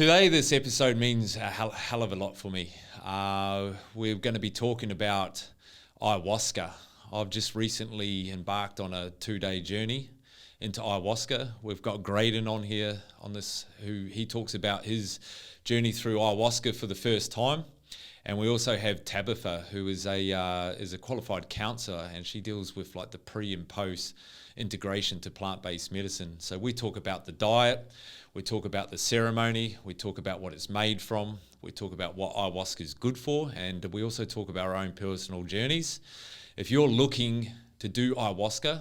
Today, this episode means a hell of a lot for me. We're going to be talking about ayahuasca. I've just recently embarked on a 2-day journey into ayahuasca. We've got Graydon on here on this, who he talks about his journey through ayahuasca for the first time. And we also have Tabitha, who is a qualified counsellor, and she deals with like the pre and post integration to plant-based medicine. So we talk about the diet, we talk about the ceremony, we talk about what it's made from, we talk about what ayahuasca is good for, and we also talk about our own personal journeys. If you're looking to do ayahuasca,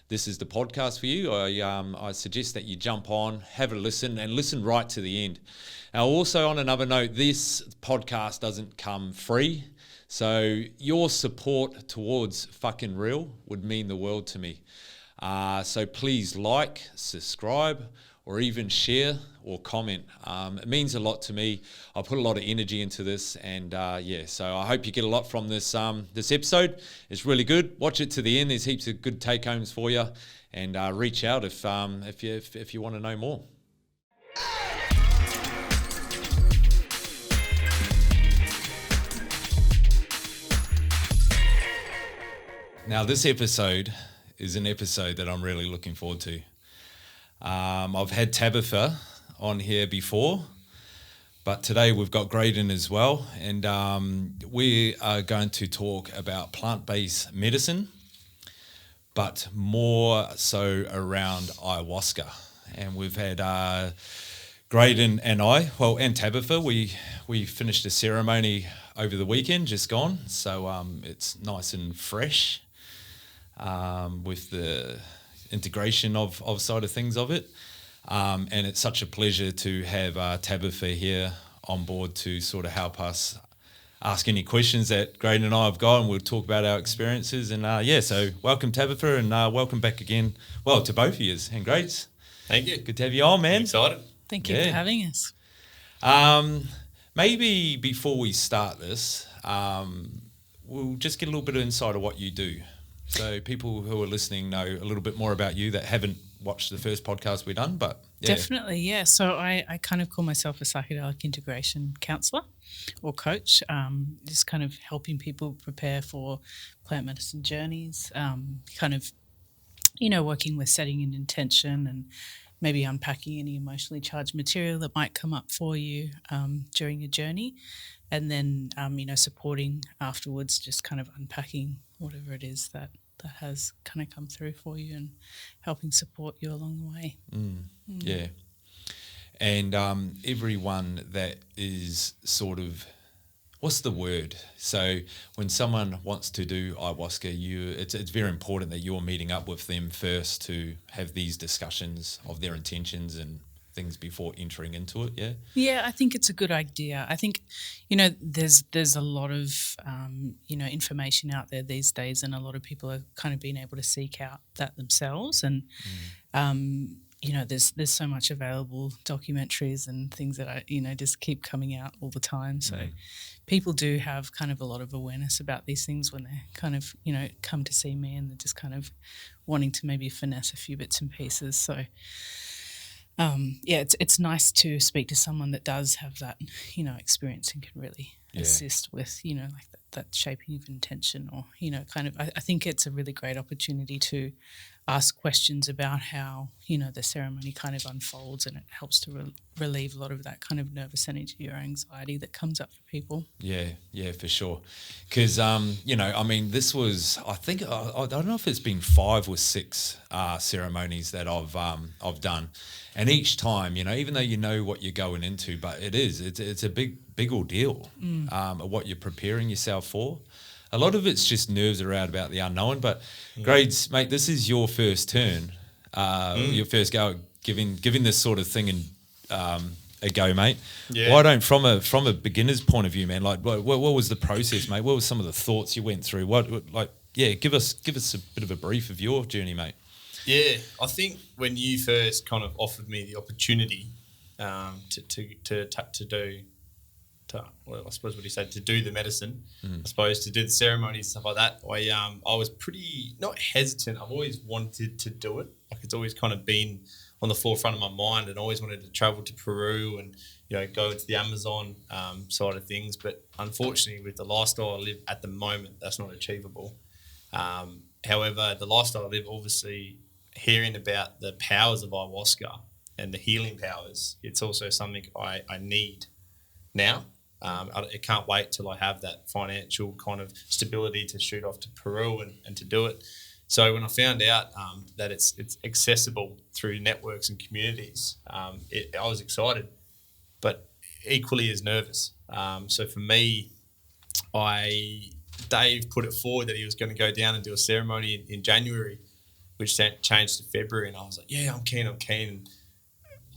this is the podcast for you. I suggest that you jump on, have a listen, and listen right to the end. Now, also on another note, this podcast doesn't come free, so your support towards fucking real would mean the world to me. So please like, subscribe, or even share or comment. It means a lot to me. I put a lot of energy into this, and so I hope you get a lot from this episode. It's really good. Watch it to the end. There's heaps of good take homes for you, and reach out if you want to know more. Now, this episode is an episode that I'm really looking forward to. I've had Tabatha on here before, but today we've got Graydon as well, and we are going to talk about plant-based medicine, but more so around ayahuasca. And we've had Graydon and I, and Tabitha, we finished a ceremony over the weekend, just gone, so it's nice and fresh. With the integration of side of things of it. And it's such a pleasure to have Tabitha here on board to sort of help us ask any questions that Graydon and I have got, and we'll talk about our experiences. And so welcome Tabitha, and welcome back again, to both of you and Grades. Thank you. Good to have you on, man. I'm excited. Thank you for having us. Maybe before we start this, we'll just get a little bit of insight of what you do. So people who are listening know a little bit more about you that haven't watched the first podcast we've done, but yeah. Definitely, yeah. So I kind of call myself a psychedelic integration counsellor or coach, just kind of helping people prepare for plant medicine journeys, working with setting an intention and maybe unpacking any emotionally charged material that might come up for you during your journey, and then, supporting afterwards, just kind of unpacking whatever it is that has kind of come through for you and helping support you along the way. Yeah. And everyone that is sort of, what's the word? So when someone wants to do ayahuasca, it's very important that you're meeting up with them first to have these discussions of their intentions and things before entering into it, yeah? Yeah, I think it's a good idea. I think, there's a lot of, information out there these days, and a lot of people are kind of being able to seek out that themselves. And, there's so much available documentaries and things that just keep coming out all the time. So people do have kind of a lot of awareness about these things when they kind of, come to see me, and they're just kind of wanting to maybe finesse a few bits and pieces. So, it's nice to speak to someone that does have that, experience and can really assist with, like that shaping of intention, or, I think it's a really great opportunity to ask questions about how, the ceremony kind of unfolds, and it helps to relieve a lot of that kind of nervous energy or anxiety that comes up for people. Yeah, for sure. Because, this was, I think, I don't know if it's been 5 or 6 ceremonies that I've done. And each time, even though you know what you're going into, but it's a big ordeal of what you're preparing yourself for. A lot of it's just nerves around about the unknown. But Grades, mate, this is your first turn, your first go at giving this sort of thing a go, mate. Yeah. Why don't, from a beginner's point of view, man, like what was the process, mate? What were some of the thoughts you went through? Give us a bit of a brief of your journey, mate. Yeah, I think when you first kind of offered me the opportunity to do I suppose what he said, to do the medicine, I suppose to do the ceremonies and stuff like that, I was pretty not hesitant. I've always wanted to do it. Like it's always kind of been on the forefront of my mind, and always wanted to travel to Peru and go into the Amazon side of things. But unfortunately, with the lifestyle I live at the moment, that's not achievable. However, the lifestyle I live, obviously, hearing about the powers of ayahuasca and the healing powers, it's also something I need now. I can't wait till I have that financial kind of stability to shoot off to Peru and to do it. So when I found out that it's accessible through networks and communities, I was excited, but equally as nervous. So for me, Dave put it forward that he was going to go down and do a ceremony in January, which changed to February, and I was like, yeah, I'm keen. And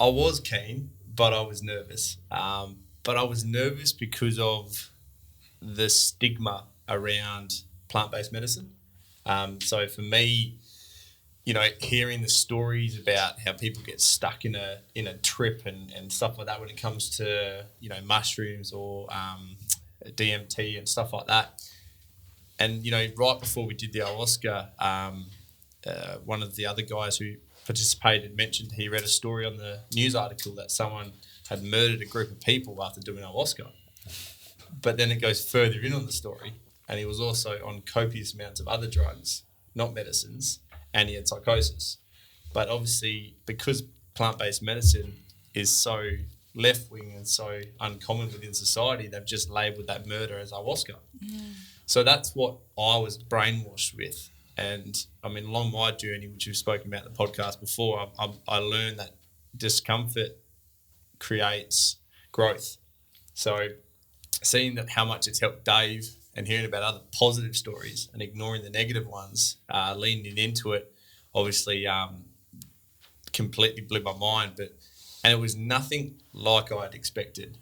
I was keen, but I was nervous. But I was nervous because of the stigma around plant-based medicine. So for me, hearing the stories about how people get stuck in a trip and stuff like that when it comes to, mushrooms or DMT and stuff like that. And, right before we did the ayahuasca, one of the other guys who participated mentioned he read a story on the news article that someone had murdered a group of people after doing ayahuasca. But then it goes further in on the story, and he was also on copious amounts of other drugs, not medicines, and he had psychosis. But obviously, because plant-based medicine is so left-wing and so uncommon within society, they've just labelled that murder as ayahuasca. So that's what I was brainwashed with. And I mean, along my journey, which we've spoken about in the podcast before, I learned that discomfort creates growth. So seeing that how much it's helped Dave and hearing about other positive stories and ignoring the negative ones, leaning into it, obviously completely blew my mind. And it was nothing like I'd expected.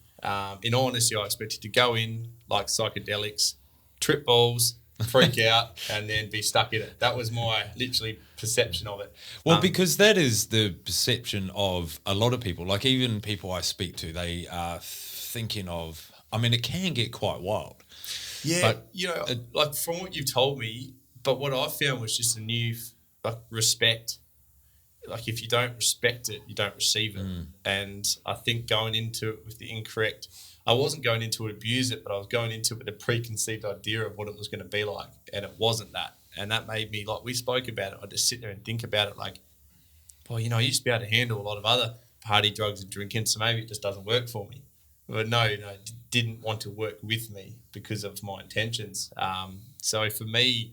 In all honesty, I expected to go in like psychedelics, trip balls, freak out, and then be stuck in it. That was my literally perception of it. Well, because that is the perception of a lot of people. Like even people I speak to, they are thinking of. I mean, it can get quite wild. Yeah, but, like from what you've told me, but what I found was just a new respect. Like if you don't respect it, you don't receive it. And I think going into it with the incorrect. I wasn't going into it to abuse it, but I was going into it with a preconceived idea of what it was going to be like, and it wasn't that. And that made me, like we spoke about it, I just sit there and think about it like, well, I used to be able to handle a lot of other party drugs and drinking, so maybe it just doesn't work for me. But no, it didn't want to work with me because of my intentions. So for me,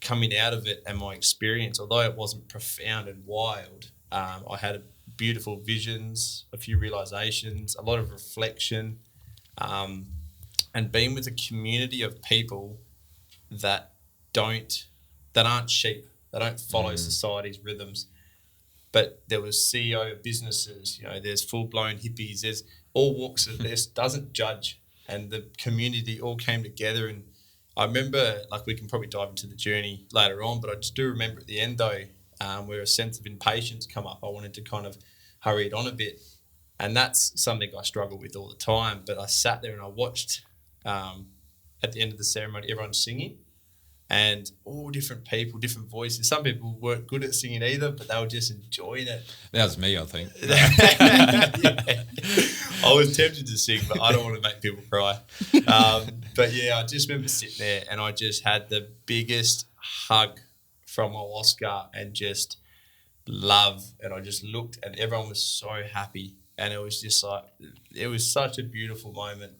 coming out of it and my experience, although it wasn't profound and wild, I had beautiful visions, a few realizations, a lot of reflection, and being with a community of people that aren't sheep, they don't follow society's rhythms. But there was CEO of businesses, there's full-blown hippies, there's all walks of this, doesn't judge, and the community all came together. And I remember, like we can probably dive into the journey later on, but I just do remember at the end though, where a sense of impatience come up. I wanted to kind of hurry it on a bit, and that's something I struggle with all the time. But I sat there and I watched at the end of the ceremony everyone singing, and all different people, different voices. Some people weren't good at singing either, but they were just enjoying it. That was me, I think. Yeah. I was tempted to sing, but I don't want to make people cry. But yeah, I just remember sitting there and I just had the biggest hug from ayahuasca and just love. And I just looked and everyone was so happy. And it was just like, it was such a beautiful moment.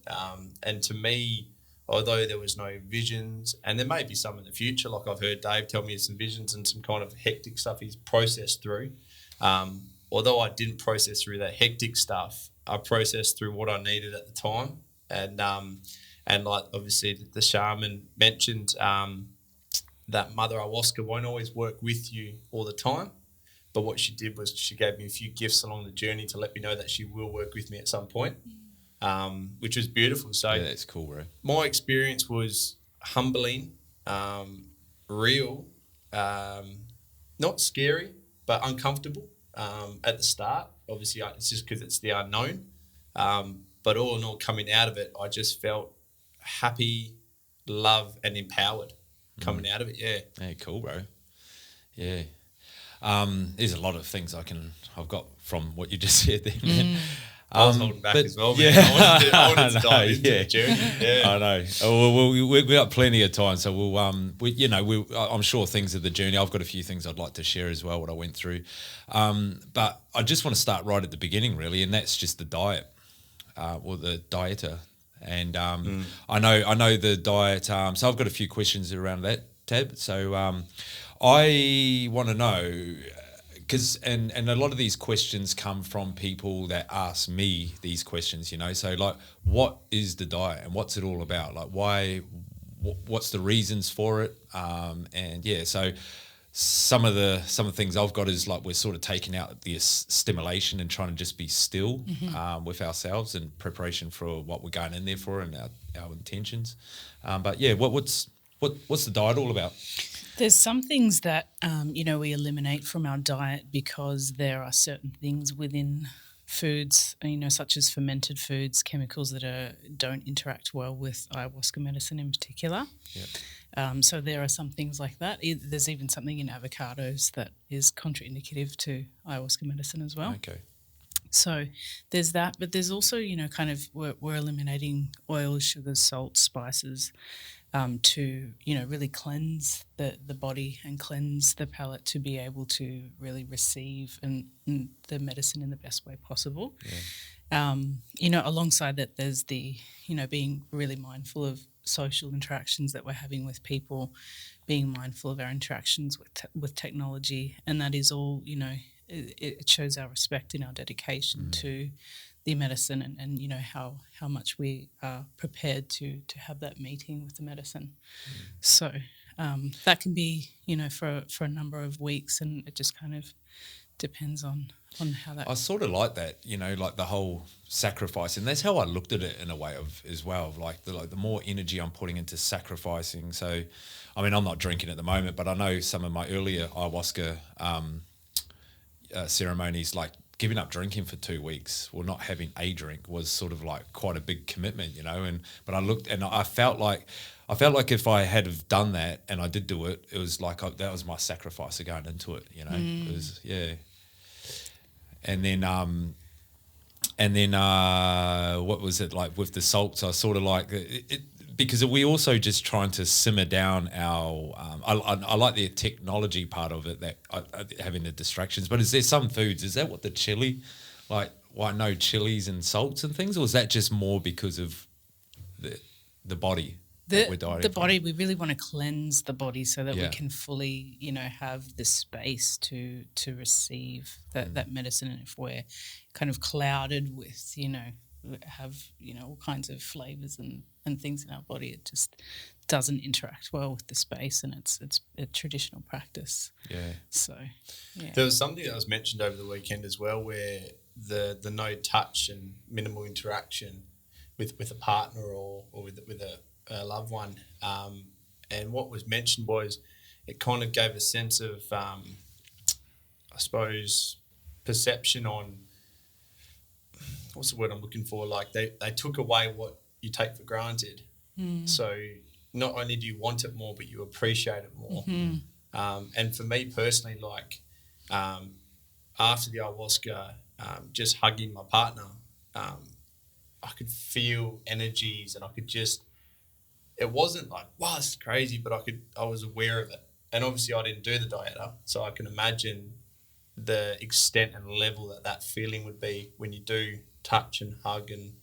And to me, although there was no visions, and there may be some in the future, like I've heard Dave tell me some visions and some kind of hectic stuff he's processed through. Although I didn't process through that hectic stuff, I processed through what I needed at the time. And like obviously the shaman mentioned that Mother Ayahuasca won't always work with you all the time. But what she did was she gave me a few gifts along the journey to let me know that she will work with me at some point, which was beautiful. So yeah, that's cool, bro. My experience was humbling, real, not scary, but uncomfortable at the start. Obviously, it's just because it's the unknown. But all in all, coming out of it, I just felt happy, love, and empowered coming out of it. Yeah. Yeah, cool, bro. Yeah. There's a lot of things I've got from what you just said there, man. I was holding back as well, man. Yeah. I wanted to dive into the journey. Yeah. I know. Oh, well, we've got plenty of time, so we'll, I'm sure things of the journey. I've got a few things I'd like to share as well, what I went through. But I just want to start right at the beginning, really, and that's just the diet, or the dieter. And I know the diet. So I've got a few questions around that, Tab. So I want to know, because and a lot of these questions come from people that ask me these questions, so like, what is the diet and what's it all about? Like, why, what's the reasons for it? And yeah, so some of the things I've got is like, we're sort of taking out the stimulation and trying to just be still with ourselves in preparation for what we're going in there for and our intentions. But yeah, what's the diet all about? There's some things that, we eliminate from our diet because there are certain things within foods, such as fermented foods, chemicals that don't interact well with ayahuasca medicine in particular. Yep. So there are some things like that. There's even something in avocados that is contraindicative to ayahuasca medicine as well. Okay. So there's that, but there's also, we're eliminating oils, sugars, salts, spices, to really cleanse the body and cleanse the palate to be able to really receive the medicine in the best way possible. Yeah. Alongside that, there's the being really mindful of social interactions that we're having with people, being mindful of our interactions with technology, and that is all it shows our respect and our dedication to the medicine and how much we are prepared to have that meeting with the medicine. So that can be for a number of weeks, and it just kind of depends on how that. I sort of like that, like the whole sacrifice, and that's how I looked at it in a way as well. Like the more energy I'm putting into sacrificing. So, I mean, I'm not drinking at the moment, but I know some of my earlier ayahuasca ceremonies, like giving up drinking for 2 weeks or not having a drink was sort of like quite a big commitment, but I looked and I felt like if I had have done that, and I did do it, it was like that was my sacrifice of going into it, It was, yeah. And then what was it like with the salts? I sort of like it because we also just trying to simmer down our. I like the technology part of it, that having the distractions. But is there some foods? Is that what the chili, like why no chilies and salts and things, or is that just more because of the body? The body, we really want to cleanse the body so that we can fully, have the space to receive that medicine. And if we're kind of clouded with, have, all kinds of flavors and things in our body, it just doesn't interact well with the space, and it's a traditional practice. Yeah. So, yeah. There was something that was mentioned over the weekend as well, where the no touch and minimal interaction with a partner or with a loved one, and what was mentioned was it kind of gave a sense of I suppose perception on what's the word I'm looking for, like they took away what you take for granted. So not only do you want it more, but you appreciate it more. And for me personally, like after the ayahuasca, just hugging my partner, I could feel energies, and I could just, it wasn't like, wow, this is crazy, but I was aware of it. And obviously I didn't do the dieta, so I can imagine the extent and level that feeling would be when you do touch and hug and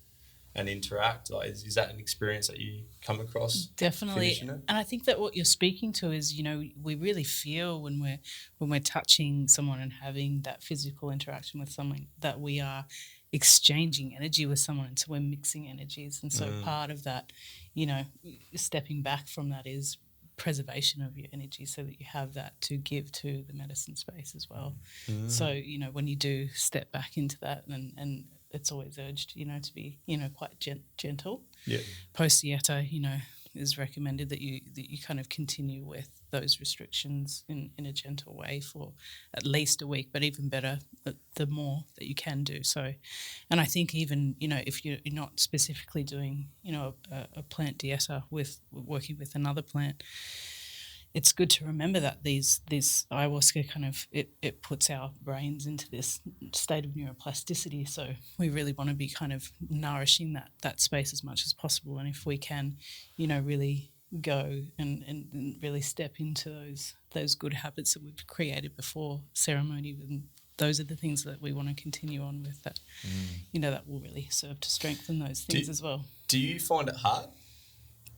interact. Like, is that an experience that you come across? Definitely. And I think that what you're speaking to is, we really feel when we're touching someone and having that physical interaction with someone, that we are exchanging energy with someone, and so we're mixing energies. And so part of that, stepping back from that is preservation of your energy, so that you have that to give to the medicine space as well. So, when you do step back into that, and it's always urged, to be, quite gentle. Yeah. Post dieta, is recommended that you kind of continue with those restrictions in a gentle way for at least a week, but even better, the more that you can do. So, and I think even, if you're not specifically doing, a plant dieta with working with another plant, it's good to remember that this ayahuasca kind of it puts our brains into this state of neuroplasticity. So we really want to be kind of nourishing that space as much as possible. And if we can, really go and really step into those good habits that we've created before ceremony, and those are the things that we want to continue on with. That that will really serve to strengthen those things as well. Do you find it hard?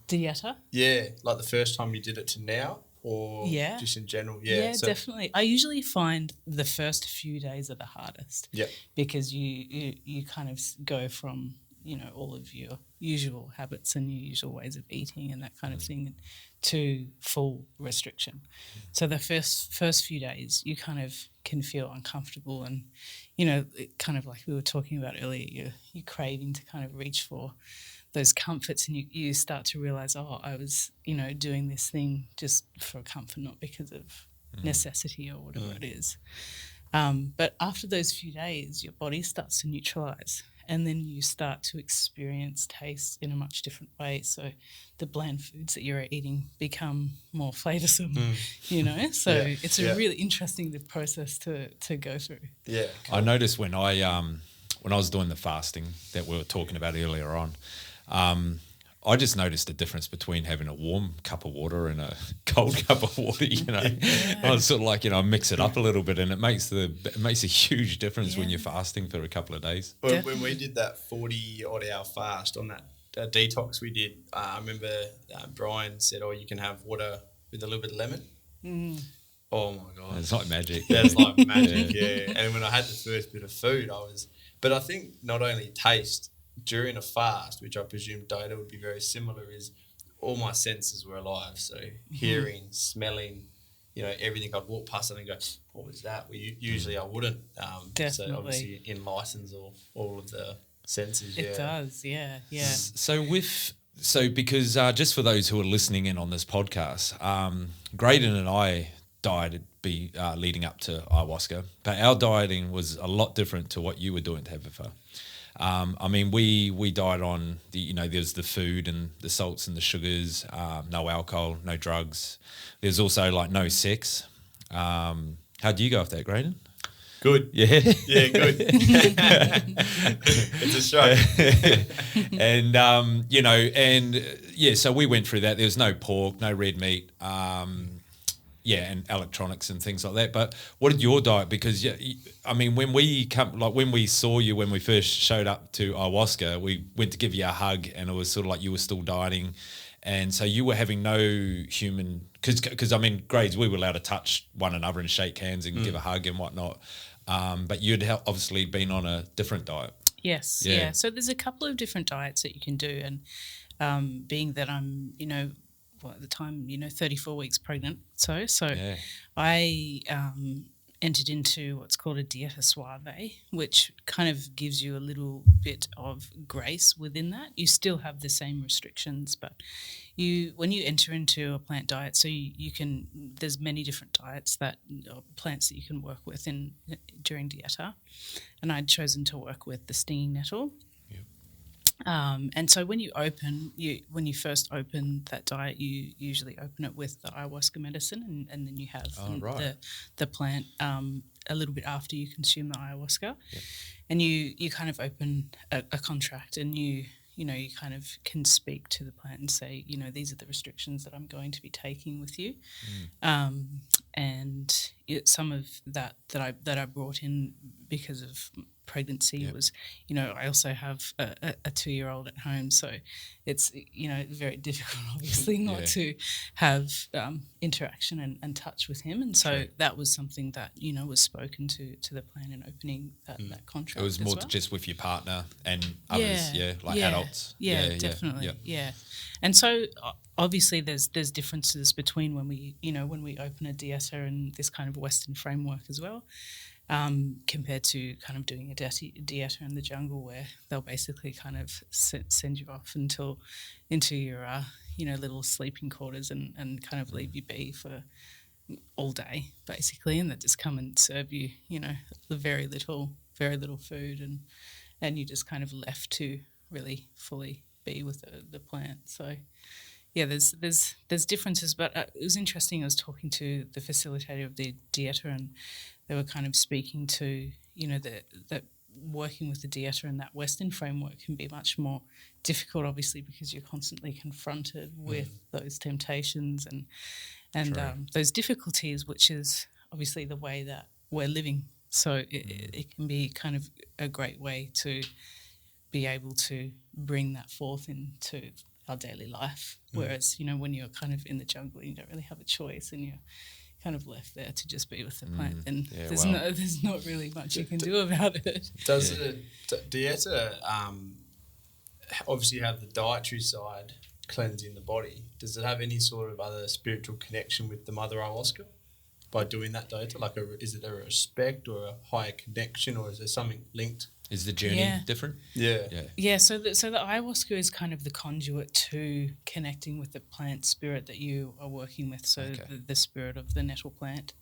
Dieta? Yeah, like the first time you did it to now, or just in general? Yeah, definitely. I usually find the first few days are the hardest. Yeah. Because you kind of go from, all of your usual habits and your usual ways of eating and that kind of thing to full restriction. So the first few days you kind of can feel uncomfortable and, kind of like we were talking about earlier, you're craving to kind of reach for those comforts, and you start to realize, I was, doing this thing just for comfort, not because of necessity or whatever it is. But after those few days, your body starts to neutralize, and then you start to experience taste in a much different way. So the bland foods that you're eating become more flavoursome, So it's a really interesting process to go through. Yeah, cool. I noticed when I was doing the fasting that we were talking about earlier on, I just noticed a difference between having a warm cup of water and a cold cup of water. I was sort of like, mix it up a little bit, and it makes a huge difference when you're fasting for a couple of days. When we did that 40-odd hour fast on that detox we did, I remember Brian said, you can have water with a little bit of lemon. Oh my God. It's like magic. That's like magic, yeah. And when I had the first bit of food, but I think not only taste during a fast, which I presume dieta would be very similar, is all my senses were alive. So hearing, smelling, everything. I'd walk past something and go, what was that? Usually I wouldn't. Definitely. So obviously it enlightens all of the senses. It does, yeah. So because just for those who are listening in on this podcast, Graydon and I dieted leading up to ayahuasca, but our dieting was a lot different to what you were doing, Tabitha. We diet on there's the food and the salts and the sugars, no alcohol, no drugs. There's also like no sex. How do you go off that, Graydon? Good. Yeah. Yeah, good. It's a shock. And, so we went through that. There was no pork, no red meat. And electronics and things like that. But what did your diet? Because when we saw you when we first showed up to ayahuasca, we went to give you a hug, and it was sort of like you were still dieting, and so you were having no human. Because grades, we were allowed to touch one another and shake hands and give a hug and whatnot. But you'd obviously been on a different diet. Yes. Yeah. So there's a couple of different diets that you can do, and being that I'm at the time, 34 weeks pregnant. So yeah. I entered into what's called a dieta suave, which kind of gives you a little bit of grace within that. You still have the same restrictions, but when you enter into a plant diet, so there's many different diets plants that you can work with during dieta, and I'd chosen to work with the stinging nettle. And so when you first open that diet, you usually open it with the ayahuasca medicine, and then you have the plant a little bit after you consume the ayahuasca, and you kind of open a contract, and you kind of can speak to the plant and say, these are the restrictions that I'm going to be taking with you, and some of that I brought in because of pregnancy was, I also have a 2-year-old at home, so it's very difficult obviously not to have interaction and touch with him, and so that was something that was spoken to the plan in opening that contract. It was more just with your partner and others, adults. Definitely. And so obviously there's differences between when we open a dieta and this kind of Western framework as well. compared to kind of doing a dieta in the jungle, where they'll basically kind of send you off into your little sleeping quarters and kind of leave you be for all day basically, and they just come and serve you the very little food, and you're just kind of left to really fully be with the plant. So yeah, there's differences, but it was interesting. I was talking to the facilitator of the dieta, and they were kind of speaking to that working with the dieta and that Western framework can be much more difficult, obviously, because you're constantly confronted with those temptations and those difficulties, which is obviously the way that we're living. So it can be kind of a great way to be able to bring that forth into our daily life. Whereas, when you're kind of in the jungle, you don't really have a choice, and you're kind of left there to just be with the plant. And there's not really much you can do about it. Does the dieta obviously have the dietary side, cleansing the body? Does it have any sort of other spiritual connection with the mother ayahuasca by doing that dieta? Like, is it a respect or a higher connection, or is there something linked? Is the journey different? Yeah. So the ayahuasca is kind of the conduit to connecting with the plant spirit that you are working with. So the spirit of the nettle plant.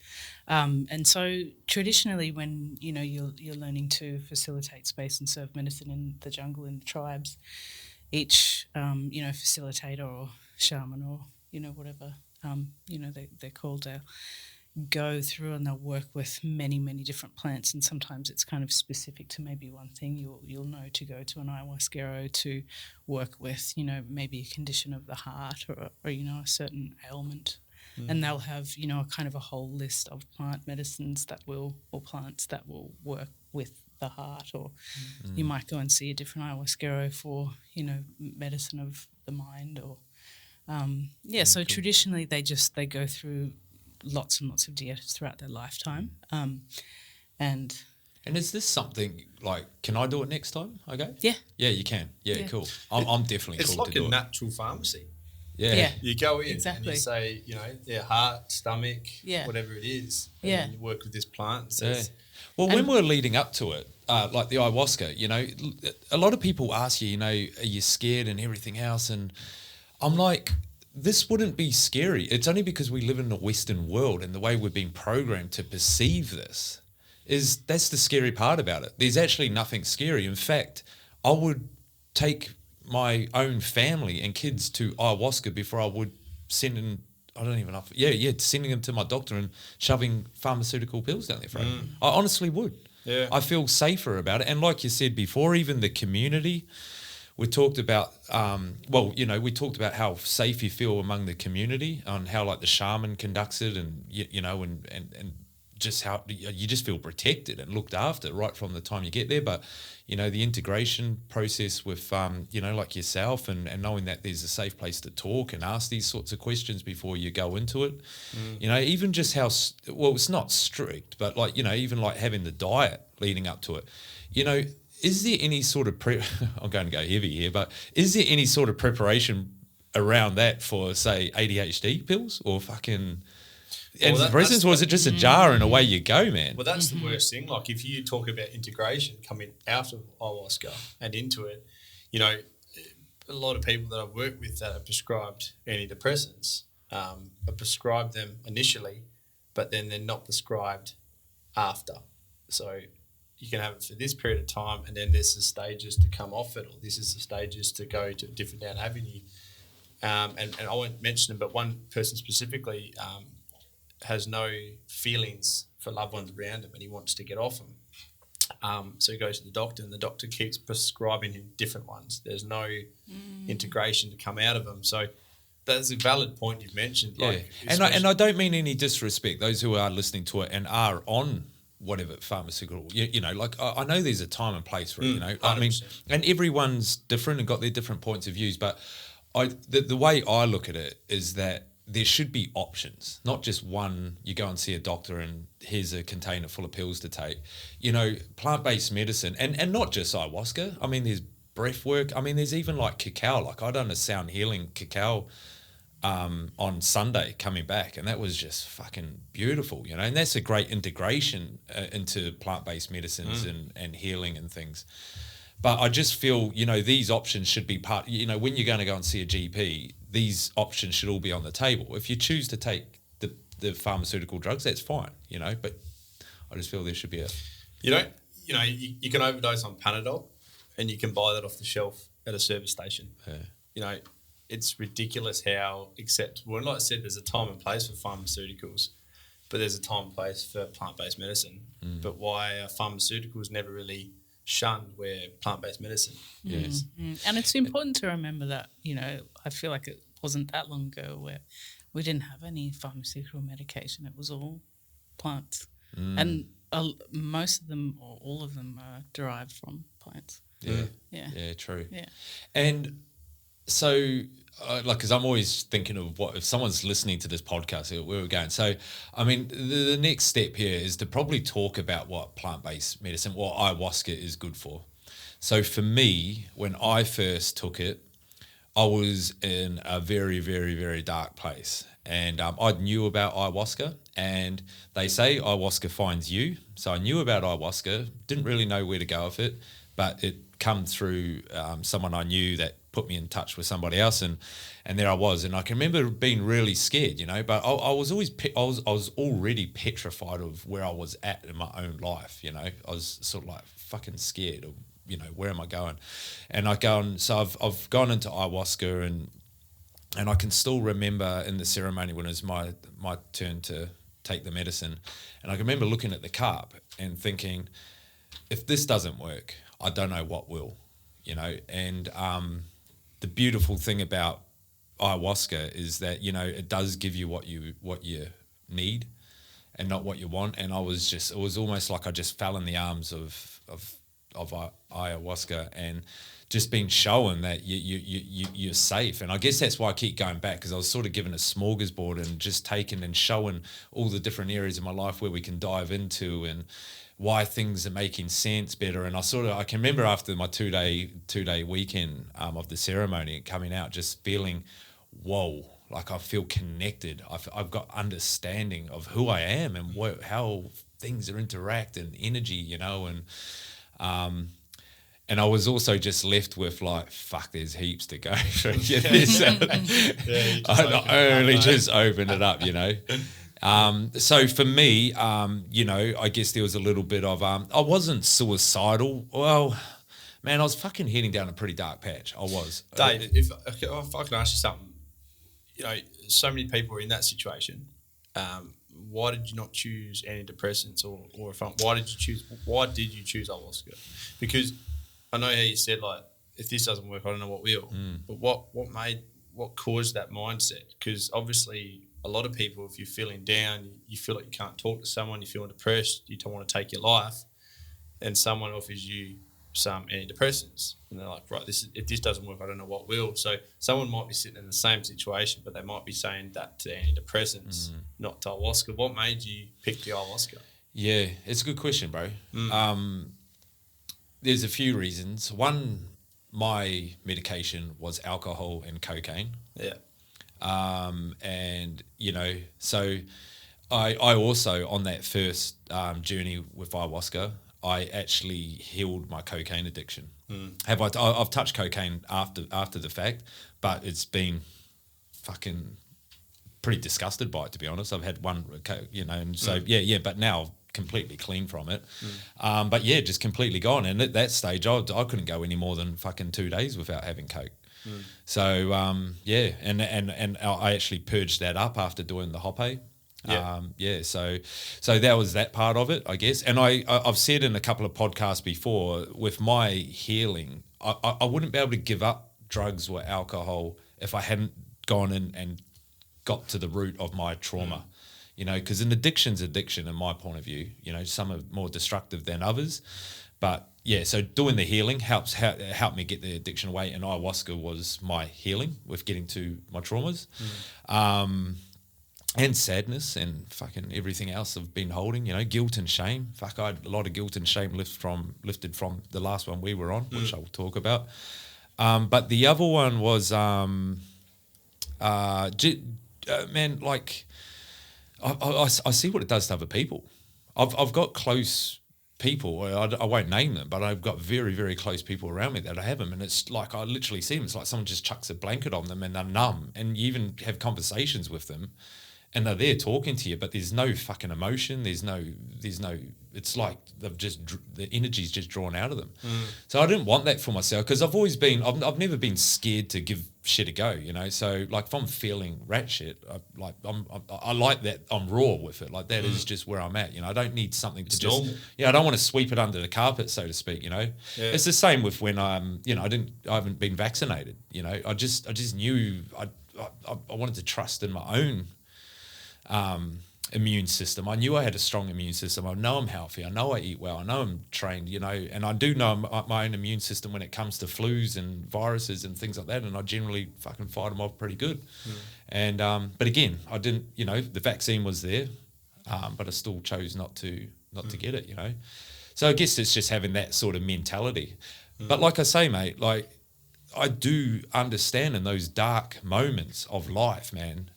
And so traditionally, when you're learning to facilitate space and serve medicine in the jungle, in the tribes, each facilitator or shaman or whatever they're called, go through and they'll work with many different plants, and sometimes it's kind of specific to maybe one thing. You'll know to go to an ayahuasquero to work with maybe a condition of the heart or a certain ailment, and they'll have a kind of a whole list of plant medicines or plants that will work with the heart. Or you might go and see a different ayahuasquero for medicine of the mind, or so traditionally they go through lots and lots of dietas throughout their lifetime. And is this something like, can I do it next time? Okay. Yeah, you can. Yeah. Cool. I'm definitely it's cool like to do a natural pharmacy. Yeah. You go in exactly. and you say, heart, stomach, whatever it is, and then you work with this plant. Well, when we're leading up to it, like the ayahuasca, a lot of people ask you, are you scared and everything else? And I'm like, this wouldn't be scary. It's only because we live in the Western world and the way we've been programmed to perceive this that's the scary part about it. There's actually nothing scary. In fact, I would take my own family and kids to ayahuasca before I would sending them to my doctor and shoving pharmaceutical pills down their throat. I honestly would. Yeah. I feel safer about it. And like you said before, even the community, we talked about, how safe you feel among the community, on how like the shaman conducts it, and and just how you just feel protected and looked after right from the time you get there. But the integration process with like yourself, and knowing that there's a safe place to talk and ask these sorts of questions before you go into it. Even just how it's not strict, but like even like having the diet leading up to it. Is there any sort of I'm going to go heavy here, but is there any sort of preparation around that for, say, ADHD pills or fucking antidepressants, or is it just a jar and away you go, man? Well, that's the worst thing. Like, if you talk about integration coming out of ayahuasca and into it, a lot of people that I've worked with that are prescribed antidepressants are prescribed them initially, but then they're not prescribed after. So you can have it for this period of time, and then there's the stages to come off it, or this is the stages to go to a different down avenue. And I won't mention them, but one person specifically has no feelings for loved ones around him, and he wants to get off them. So he goes to the doctor, and the doctor keeps prescribing him different ones. There's no integration to come out of them. So that's a valid point you've mentioned. Like, and I don't mean any disrespect, those who are listening to it and are on whatever pharmaceutical, I know there's a time and place for it, I mean, and everyone's different and got their different points of views, but the way I look at it is that there should be options, not just one. You go and see a doctor and here's a container full of pills to take. Plant-based medicine, and not just ayahuasca. I mean, there's breath work. I mean, there's even like cacao. Like, I done a sound healing cacao on Sunday coming back, and that was just fucking beautiful, you know. And that's a great integration into plant-based medicines and healing and things. But I just feel, you know, these options should be part, you know, when you're going to go and see a GP, these options should all be on the table. If you choose to take the pharmaceutical drugs, that's fine, you know, but I just feel there should be a... You can overdose on Panadol and you can buy that off the shelf at a service station. Yeah. You know, it's ridiculous how acceptable, and like I said, there's a time and place for pharmaceuticals, but there's a time and place for plant-based medicine. But why are pharmaceuticals never really shunned where plant-based medicine is? And it's important to remember that, you know, I feel like it wasn't that long ago where we didn't have any pharmaceutical medication. It was all plants. And most of them, or all of them, are derived from plants. Yeah, true. Yeah. And so, because I'm always thinking of what if someone's listening to this podcast, where we're going. So, I mean, the next step here is to probably talk about what plant-based medicine, what ayahuasca is good for. So, for me, when I first took it, I was in a very, very, very dark place. And I knew about ayahuasca, and they say ayahuasca finds you. So I knew about ayahuasca, didn't really know where to go with it, but it come through someone I knew that put me in touch with somebody else, and there I was. And I can remember being really scared, you know, but I was always I was already petrified of where I was at in my own life, you know. I was sort of like fucking scared of, you know, where am I going? And so I've gone into ayahuasca, and I can still remember in the ceremony when it was my turn to take the medicine, and I can remember looking at the cup and thinking, if this doesn't work, I don't know what will, you know. And the beautiful thing about ayahuasca is that, you know, it does give you what you need and not what you want. And it was almost like I just fell in the arms of ayahuasca, and just being shown that you're safe. And I guess that's why I keep going back, because I was sort of given a smorgasbord and just taken and shown all the different areas of my life where we can dive into and why things are making sense better. And I can remember after my two day weekend of the ceremony coming out, just feeling, whoa, like I feel connected. I've got understanding of who I am and how things are interacting, energy, you know, and I was also just left with like, fuck, there's heaps to go through. I only just opened it up, you know. So for me, you know, I guess there was a little bit of, I wasn't suicidal. Well, man, I was fucking heading down a pretty dark patch. I was. Dave, if I can ask you something, you know, so many people are in that situation. Why did you not choose antidepressants or why did you choose ayahuasca? Because I know how you said, like, if this doesn't work, I don't know what will. But what caused that mindset? Because obviously a lot of people, if you're feeling down, you feel like you can't talk to someone, you're feeling depressed, you don't want to take your life, and someone offers you some antidepressants, and they're like, right, if this doesn't work, I don't know what will. So someone might be sitting in the same situation, but they might be saying that to antidepressants, not to ayahuasca. What made you pick the ayahuasca? Yeah, it's a good question, bro. There's a few reasons. One, my medication was alcohol and cocaine. Yeah. And, you know, so I also, on that first journey with ayahuasca, I actually healed my cocaine addiction. I've touched cocaine after the fact, but it's been fucking pretty disgusted by it, to be honest. I've had one, you know, and so, but now completely clean from it. But yeah, just completely gone. And at that stage, I couldn't go any more than fucking 2 days without having coke. So, and I actually purged that up after doing the hoppe. So that was that part of it, I guess. And I've said in a couple of podcasts before, with my healing, I wouldn't be able to give up drugs or alcohol if I hadn't gone in and got to the root of my trauma. You know, because an addiction's addiction, in my point of view. You know, some are more destructive than others. But yeah, so doing the healing helped me get the addiction away, and ayahuasca was my healing with getting to my traumas. And sadness and fucking everything else I've been holding, you know, guilt and shame. Fuck, I had a lot of guilt and shame lifted from the last one we were on, which I'll talk about. But the other one was Man, like I see what it does to other people. I've got close people. I won't name them, but I've got very, very close people around me that I have them, and it's like I literally see them. It's like someone just chucks a blanket on them and they're numb, and you even have conversations with them, and they're there talking to you, but there's no fucking emotion. There's no. It's like the energy's just drawn out of them. So I didn't want that for myself, because I've always been. I've never been scared to give shit a go. You know, so like if I'm feeling rat shit, I like that I'm raw with it. Like that is just where I'm at. You know, I don't need something to just. Normal. Yeah, I don't want to sweep it under the carpet, so to speak. You know, it's the same with when I'm. You know, I haven't been vaccinated. You know, I just knew I wanted to trust in my own immune system. I knew I had a strong immune system. I know I'm healthy. I know I eat well. I know I'm trained, you know, and I do know my own immune system when it comes to flus and viruses and things like that, and I generally fucking fight them off pretty good. And but again, I didn't, you know, the vaccine was there, but I still chose not to get it, you know. So I guess it's just having that sort of mentality. But like I say, mate, like I do understand in those dark moments of life, man,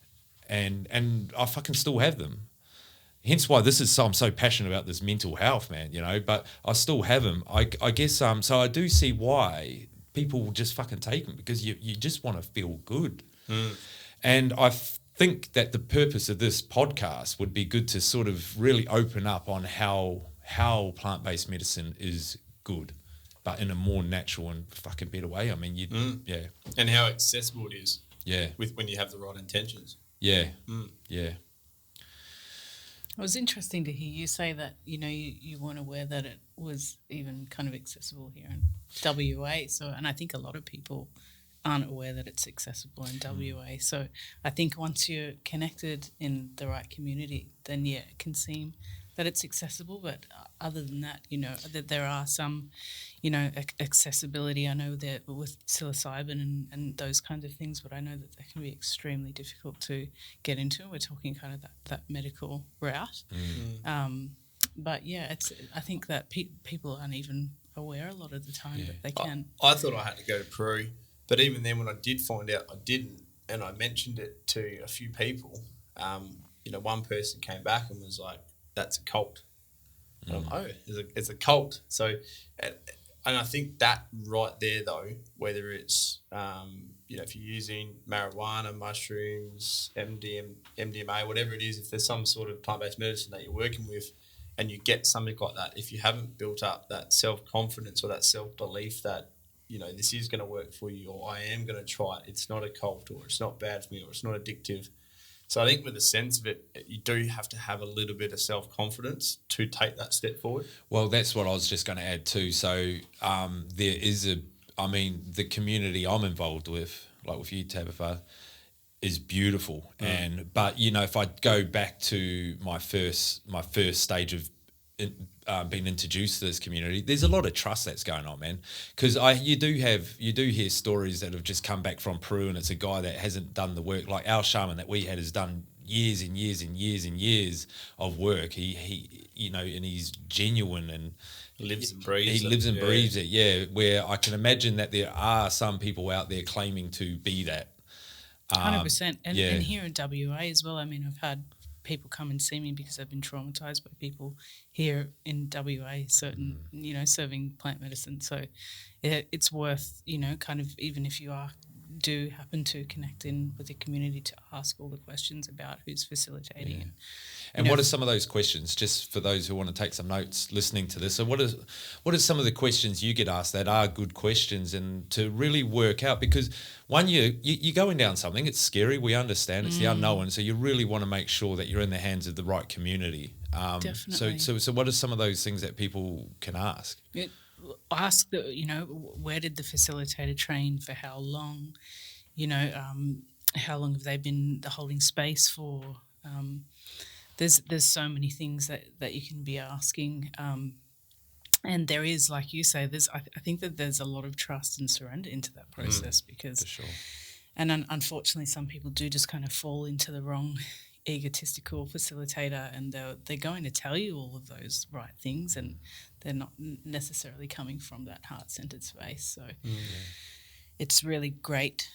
and I fucking still have them. Hence why I'm so passionate about this mental health, man, you know, but I still have them. I guess, so I do see why people will just fucking take them, because you just want to feel good. And I think that the purpose of this podcast would be good to sort of really open up on how plant-based medicine is good, but in a more natural and fucking better way. I mean, yeah. And how accessible it is. Yeah. When you have the right intentions. Yeah. Yeah. It was interesting to hear you say that, you know, you weren't aware that it was even kind of accessible here in WA. So, and I think a lot of people aren't aware that it's accessible in WA. So I think once you're connected in the right community, then yeah, it can seem that it's accessible. But other than that, you know, that there are some, you know, accessibility. I know that with psilocybin and those kinds of things, but I know that they can be extremely difficult to get into. We're talking kind of that medical route. But yeah, I think that people aren't even aware a lot of the time that they can. I thought I had to go to Peru, but even then when I did find out, I didn't, and I mentioned it to a few people. You know, one person came back and was like, that's a cult. And I'm like, it's a cult. So, and I think that right there, though, whether it's, you know, if you're using marijuana, mushrooms, MDMA, whatever it is, if there's some sort of plant-based medicine that you're working with and you get something like that, if you haven't built up that self-confidence or that self-belief that, you know, this is going to work for you, or I am going to try it, it's not a cult, or it's not bad for me, or it's not addictive. So I think with the sense of it, you do have to have a little bit of self-confidence to take that step forward. Well, that's what I was just going to add too. So there is the community I'm involved with, like with you, Tabatha, is beautiful. But you know, if I go back to my first stage of being introduced to this community, there's a lot of trust that's going on, man. Because you do hear stories that have just come back from Peru, and it's a guy that hasn't done the work. Like our shaman that we had has done years and years and years and years of work. He you know, and he's genuine and lives and breathes it. Yeah, where I can imagine that there are some people out there claiming to be that. 100%. And here in WA as well, I mean, I've had people come and see me because they've been traumatized by people here in WA, you know, serving plant medicine. So it's worth, you know, kind of, even if you do happen to connect in with the community, to ask all the questions about who's facilitating. And what are some of those questions, just for those who want to take some notes listening to this? So what are some of the questions you get asked that are good questions, and to really work out, because one, you're going down something, it's scary, we understand, it's the unknown, so you really want to make sure that you're in the hands of the right community. Definitely. So what are some of those things that people can ask? Ask, you know, where did the facilitator train, for how long, you know, how long have they been holding space for? There's so many things that you can be asking, and there is, like you say, I think that there's a lot of trust and surrender into that process, because, for sure. And unfortunately, some people do just kind of fall into the wrong egotistical facilitator, and they're going to tell you all of those right things, and they're not necessarily coming from that heart-centered space. So it's really great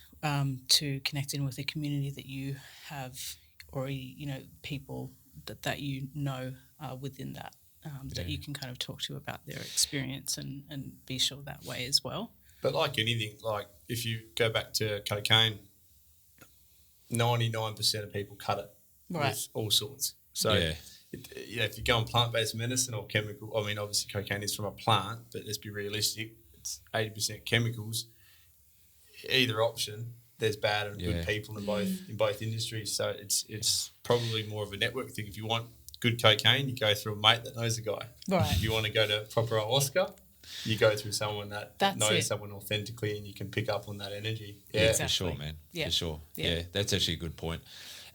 to connecting with a community that you have already, people that within that, that you can kind of talk to about their experience and be sure that way as well. But like anything, like if you go back to cocaine, 99% of people cut it with all sorts. So, if you go on plant-based medicine or chemical, I mean, obviously cocaine is from a plant, but let's be realistic, it's 80% chemicals. Either option, there's bad and good people in both industries. So it's probably more of a network thing. If you want good cocaine, you go through a mate that knows a guy. Right. If you want to go to proper ayahuasca, you go through someone that knows someone authentically, and you can pick up on that energy. Yeah, exactly. For sure, man. Yeah. For sure. Yeah, that's actually a good point.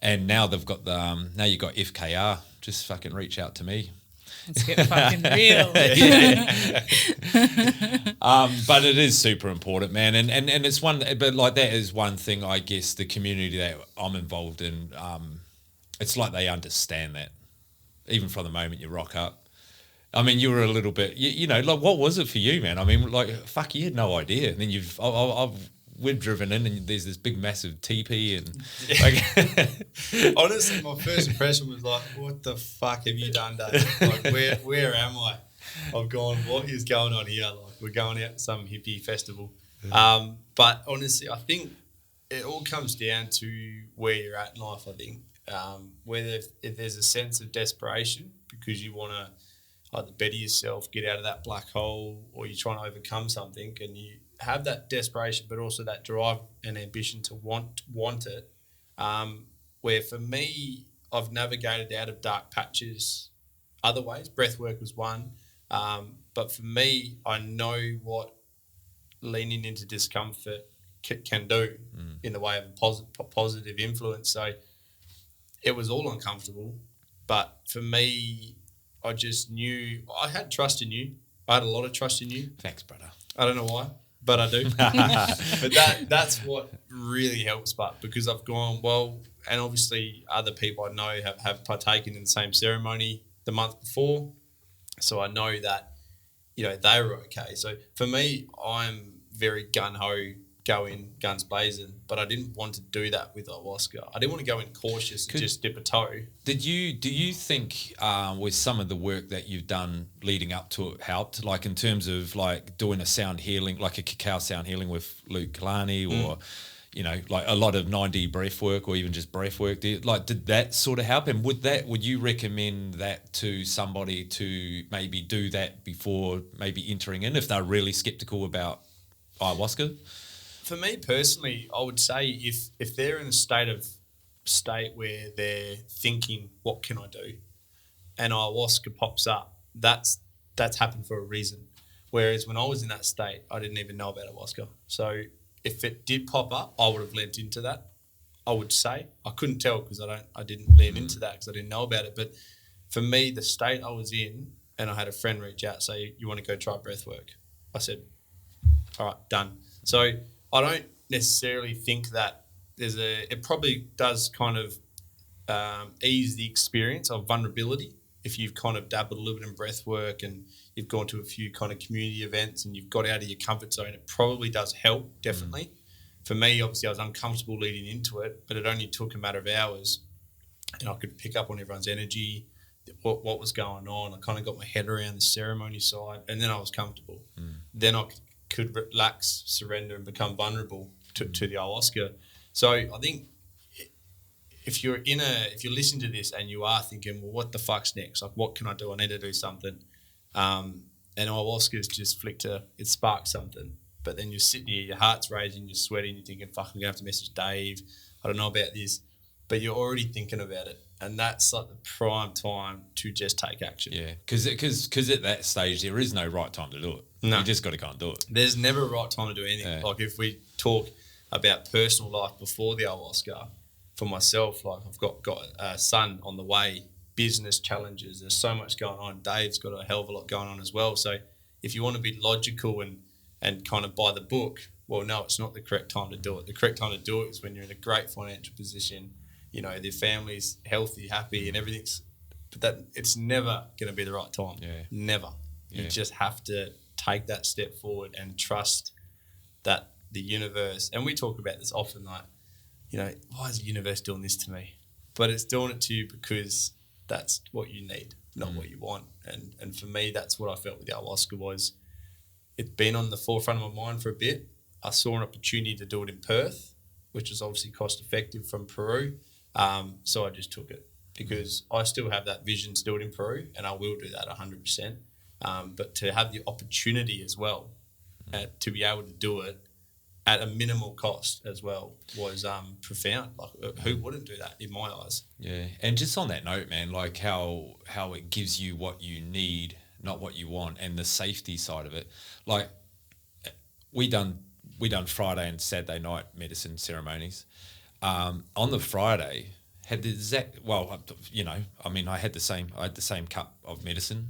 And now they've got now you've got FKR. Just fucking reach out to me. Let's get fucking real. But it is super important, man. And it's but like that is one thing, I guess, the community that I'm involved in, it's like they understand that even from the moment you rock up. I mean, you were a little bit, like, what was it for you, man? I mean, like, fuck, you had no idea. And then we've driven in and there's this big, massive teepee and like. Honestly, my first impression was like, what the fuck have you done, Dave? Like, where am I? I've gone, what is going on here? Like, we're going out to some hippie festival. But honestly, I think it all comes down to where you're at in life, I think. Whether if there's a sense of desperation because you want to either better yourself, get out of that black hole, or you're trying to overcome something, and you have that desperation, but also that drive and ambition to want it. Where for me, I've navigated out of dark patches other ways. Breathwork was one. But for me, I know what leaning into discomfort can do in the way of a positive influence. So it was all uncomfortable. But for me, I just knew I had trust in you. I had a lot of trust in you. Thanks, brother. I don't know why, but I do. But that's what really helps. But because I've gone, well, and obviously other people I know have partaken in the same ceremony the month before. So I know that, they were okay. So for me, I'm very gun-ho, go in, guns blazing, but I didn't want to do that with ayahuasca. I didn't want to go in cautious and just dip a toe. Do you think with some of the work that you've done leading up to it helped, like in terms of like doing a sound healing, like a cacao sound healing with Luke Kalani or, like a lot of 9D breath work or even just breath work? Did that sort of help? And would you recommend that to somebody to maybe do that before maybe entering in if they're really skeptical about ayahuasca? For me personally, I would say if they're in a state where they're thinking, what can I do? And ayahuasca pops up, that's happened for a reason. Whereas when I was in that state, I didn't even know about ayahuasca. So if it did pop up, I would have leant into that. I would say I couldn't tell because I didn't lean into that because I didn't know about it. But for me, the state I was in, and I had a friend reach out, say, you want to go try breath work? I said, all right, done. So I don't necessarily think that it probably does kind of ease the experience of vulnerability if you've kind of dabbled a little bit in breath work and you've gone to a few kind of community events and you've got out of your comfort zone. It probably does help, definitely. For me, obviously, I was uncomfortable leading into it, but it only took a matter of hours and I could pick up on everyone's energy, what was going on. I kind of got my head around the ceremony side, and then I was comfortable. Then I could relax, surrender, and become vulnerable to the ayahuasca. So I think if you're listening to this and you are thinking, well, what the fuck's next? Like, what can I do? I need to do something. And ayahuasca's just it sparks something. But then you're sitting here, your heart's racing, you're sweating, you're thinking, fuck, I'm going to have to message Dave. I don't know about this. But you're already thinking about it. And that's like the prime time to just take action. Yeah, because at that stage, there is no right time to do it. No. You just got to go and do it. There's never a right time to do anything. Yeah. Like if we talk about personal life before the ayahuasca, for myself, like I've got a son on the way, business challenges, there's so much going on. Dave's got a hell of a lot going on as well. So if you want to be logical and kind of by the book, well, no, it's not the correct time to do it. The correct time to do it is when you're in a great financial position, their family's healthy, happy and everything's, but that it's never going to be the right time. Yeah. Never. You just have to take that step forward and trust that the universe, and we talk about this often, like, you know, why is the universe doing this to me? But it's doing it to you because that's what you need, not what you want. And for me, that's what I felt with the ayahuasca was it'd been on the forefront of my mind for a bit. I saw an opportunity to do it in Perth, which is obviously cost effective from Peru. So I just took it because I still have that vision to do it in Peru, and I will do that 100%. But to have the opportunity as well, to be able to do it at a minimal cost as well was profound. Like, who wouldn't do that in my eyes? Yeah, and just on that note, man, like how it gives you what you need, not what you want, and the safety side of it. Like we done Friday and Saturday night medicine ceremonies. On the Friday, had the exact, well, you know, I mean, I had the same cup of medicine.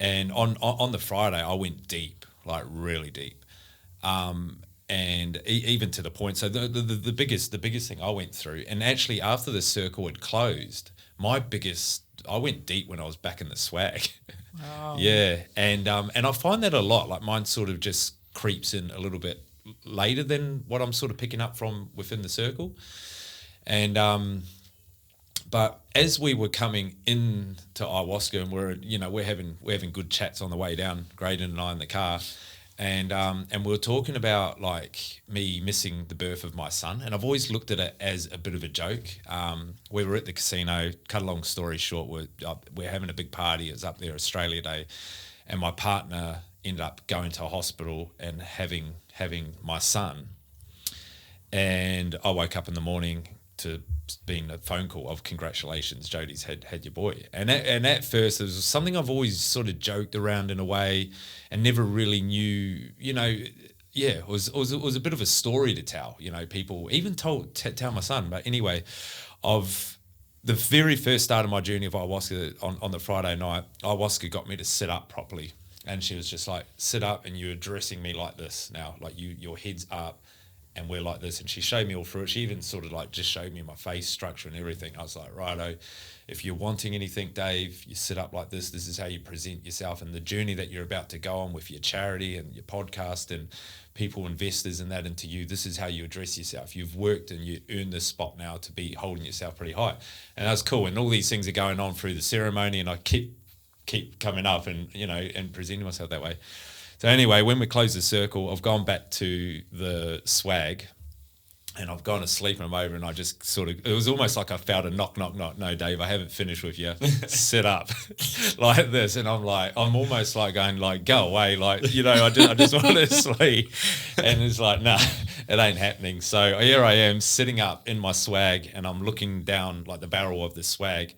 And on the Friday, I went deep, like really deep. And even to the point, so the biggest thing I went through, and actually after the circle had closed, I went deep when I was back in the swag. Wow. Yeah, and I find that a lot. Like mine sort of just creeps in a little bit later than what I'm sort of picking up from within the circle, and but as we were coming into ayahuasca, and we're having good chats on the way down, Graydon and I in the car. And we were talking about like me missing the birth of my son, and I've always looked at it as a bit of a joke. We were at the casino. Cut a long story short, we're having a big party. It was up there, Australia Day, and my partner ended up going to a hospital and having my son. And I woke up in the morning to being a phone call of congratulations, Jodie's had your boy. And at first it was something I've always sort of joked around in a way and never really knew, you know, yeah, it was a bit of a story to tell, you know, people even tell my son. But anyway, of the very first start of my journey of ayahuasca on the Friday night, ayahuasca got me to sit up properly. And she was just like, sit up, and you're addressing me like this now, like your head's up and we're like this. And she showed me all through it. She even sort of like just showed me my face structure and everything. I was like, righto, if you're wanting anything, Dave, you sit up like this. This is how you present yourself, and the journey that you're about to go on with your charity and your podcast and people, investors and that into you. This is how you address yourself. You've worked and you earned this spot now to be holding yourself pretty high. And that's cool. And all these things are going on through the ceremony, and I keep coming up and, you know, and presenting myself that way. So anyway, when we close the circle, I've gone back to the swag and I've gone to sleep, and I'm over, and I just sort of, it was almost like I felt a knock. No, Dave, I haven't finished with you. Sit up like this. And I'm almost like going like, go away. Like, you know, I just want to sleep. And it's like, nah, it ain't happening. So here I am sitting up in my swag, and I'm looking down like the barrel of the swag.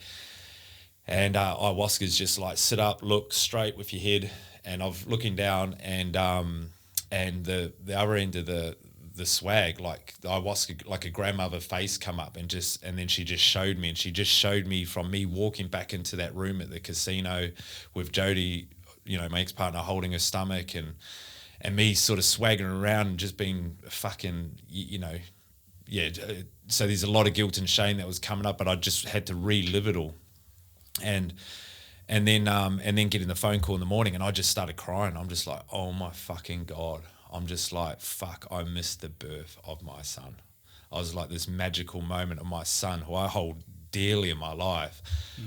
And ayahuasca's just like, sit up, look straight with your head. And I'm looking down, and the other end of the swag, like the ayahuasca, like a grandmother face come up, and then she just showed me, and she just showed me from me walking back into that room at the casino with Jodie, you know, my ex-partner, holding her stomach, and me sort of swaggering around and just being fucking, you know, yeah. So there's a lot of guilt and shame that was coming up, but I just had to relive it all. And then getting the phone call in the morning, and I just started crying. I'm just like, oh my fucking God. I'm just like, fuck, I missed the birth of my son. I was like, this magical moment of my son, who I hold dearly in my life.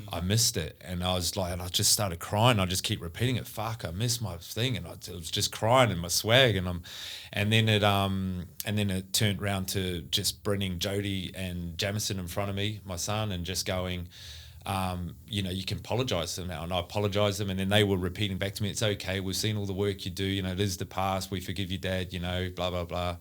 I missed it. And I was like, and I just started crying. I just keep repeating it. Fuck, I missed my thing. And I was just crying in my swag. And then it turned around to just bringing Jodie and Jamison in front of me, my son, and just going, you know, you can apologise to them now. And I apologised to them, and then they were repeating back to me, it's okay, we've seen all the work you do, you know, it is the past, we forgive you, Dad, you know, blah, blah, blah.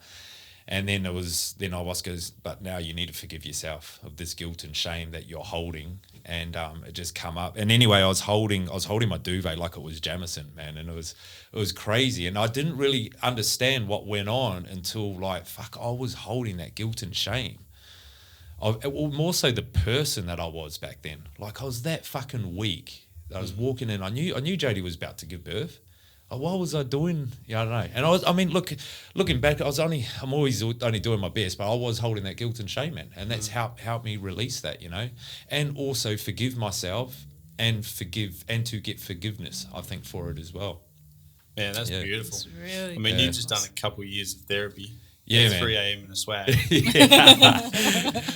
And then ayahuasca goes, but now you need to forgive yourself of this guilt and shame that you're holding. And it just come up. And anyway, I was holding my duvet like it was Jamison, man, and it was crazy. And I didn't really understand what went on until like, fuck, I was holding that guilt and shame. More so the person that I was back then. Like, I was that fucking weak. I was walking in. I knew Jodie was about to give birth. What was I doing? Yeah, I don't know. And looking back, I'm always only doing my best, but I was holding that guilt and shame, man. And that's helped me release that, you know, and also forgive myself and to get forgiveness, I think, for it as well. Man, that's Yeah. beautiful. It's really I mean, Yeah. you've just done a couple of years of therapy. Yeah, At man. 3 a.m. in a swag. But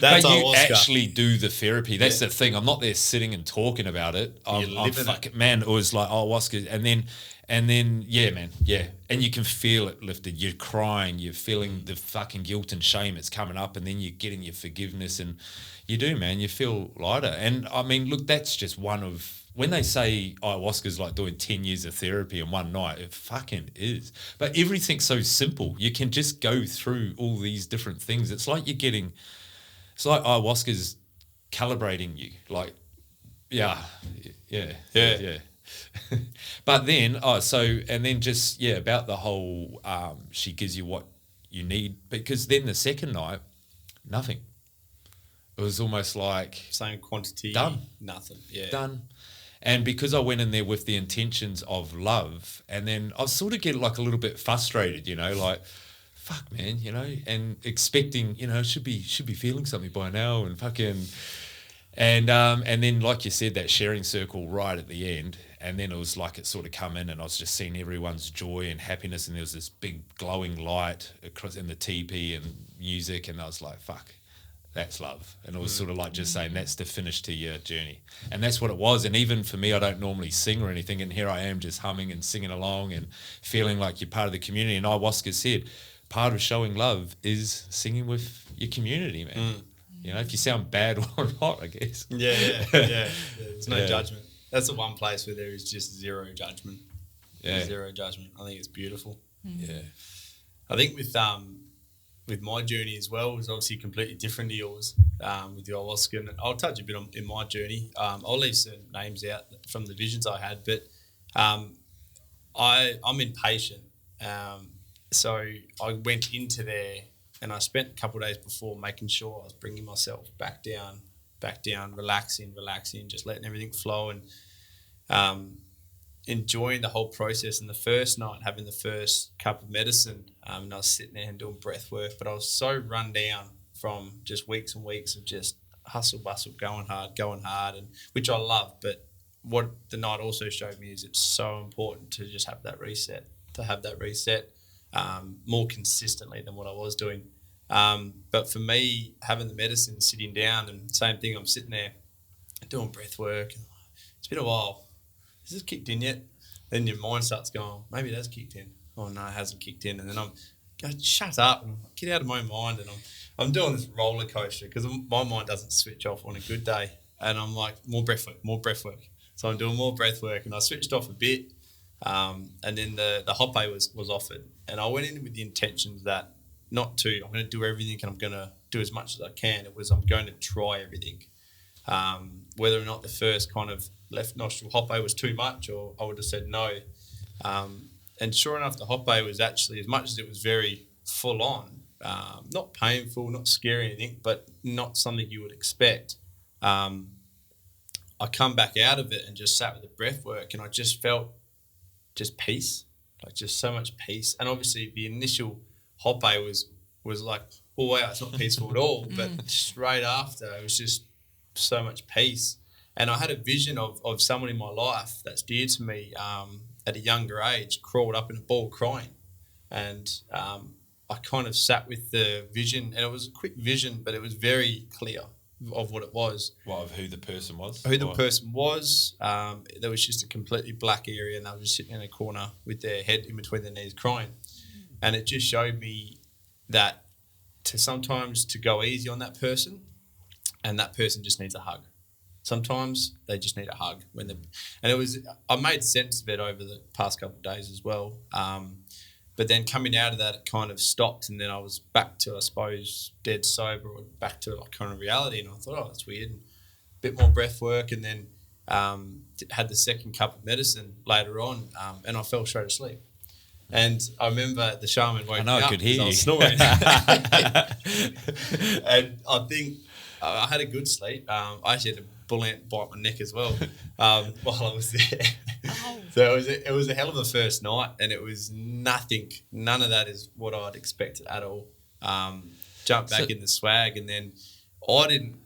That's you ayahuasca. actually do the therapy. That's Yeah. the thing. I'm not there sitting and talking about it. I'm living it. fucking, man, it was like ayahuasca. And then, yeah, man, yeah. And you can feel it lifted. You're crying. You're feeling the fucking guilt and shame. It's coming up. And then you're getting your forgiveness. And you do, man. You feel lighter. And, I mean, look, that's just one of... When they say ayahuasca is like doing 10 years of therapy in one night, it fucking is. But everything's so simple. You can just go through all these different things. It's like ayahuasca's calibrating you. Like, yeah. But then, about the whole, she gives you what you need. Because then the second night, nothing. It was almost like... Same quantity. Done. Nothing. Yeah. Done. And because I went in there with the intentions of love, and then I was sort of getting like a little bit frustrated, like, fuck, man, and expecting, should be feeling something by now, and fucking, and then like you said, that sharing circle right at the end, and then it was like it sort of come in, and I was just seeing everyone's joy and happiness, and there was this big glowing light across in the teepee and music, and I was like, fuck. That's love. And it was sort of like just saying that's the finish to your journey. And that's what it was. And even for me, I don't normally sing or anything. And here I am just humming and singing along and feeling like you're part of the community. And ayahuasca said, part of showing love is singing with your community, man. If you sound bad or not, I guess. Yeah. There's no judgment. That's the one place where there is just zero judgment. Yeah. Zero judgment. I think it's beautiful. Yeah. I think with my journey as well, it was obviously completely different to yours with the ayahuasca. And I'll touch a bit in my journey. I'll leave certain names out from the visions I had, but I'm impatient. So I went into there and I spent a couple of days before making sure I was bringing myself back down, relaxing, just letting everything flow and enjoying the whole process. And the first night, having the first cup of medicine, and I was sitting there and doing breath work, but I was so run down from just weeks and weeks of just hustle bustle, going hard, and which I love. But what the night also showed me is it's so important to just have that reset, more consistently than what I was doing. But for me, having the medicine, sitting down, and same thing, I'm sitting there doing breath work. It's been a while. Has this kicked in yet? Then your mind starts going, maybe it has kicked in. Oh no, it hasn't kicked in. And then I'm going, shut up, and get out of my mind. And I'm doing this roller coaster because my mind doesn't switch off on a good day. And I'm like, more breath work. So I'm doing more breath work, and I switched off a bit. And then the hoppe was offered, and I went in with the intentions that I'm going to do everything, and I'm going to do as much as I can. I'm going to try everything. Whether or not the first kind of left nostril hoppe was too much, or I would have said no. And sure enough, the hoppe was actually, as much as it was very full on, not painful, not scary or anything, but not something you would expect. I come back out of it and just sat with the breath work, and I just felt just peace, like just so much peace. And obviously the initial hoppe was like, oh wow, it's not peaceful at all. But straight after, it was just so much peace. And I had a vision of someone in my life that's dear to me at a younger age, crawled up in a ball crying. And I kind of sat with the vision, and it was a quick vision, but it was very clear of what it was. What, of who the person was? Person was. There was just a completely black area, and they were just sitting in a corner with their head in between their knees crying. And it just showed me that sometimes to go easy on that person, and that person just needs a hug. Sometimes they just need a hug I made sense of it over the past couple of days as well. But then coming out of that, it kind of stopped, and then I was back to, I suppose, dead sober, or back to like kind of reality. And I thought, oh, that's weird. And a bit more breath work, and then had the second cup of medicine later on, and I fell straight asleep. And I remember the shaman woke me up. I could hear I you. was snoring. And I think I had a good sleep. I actually had a bull ant bite my neck as well while I was there. Oh. So it was a hell of a first night, and it was nothing. None of that is what I'd expected at all. Jumped back in the swag, and then I didn't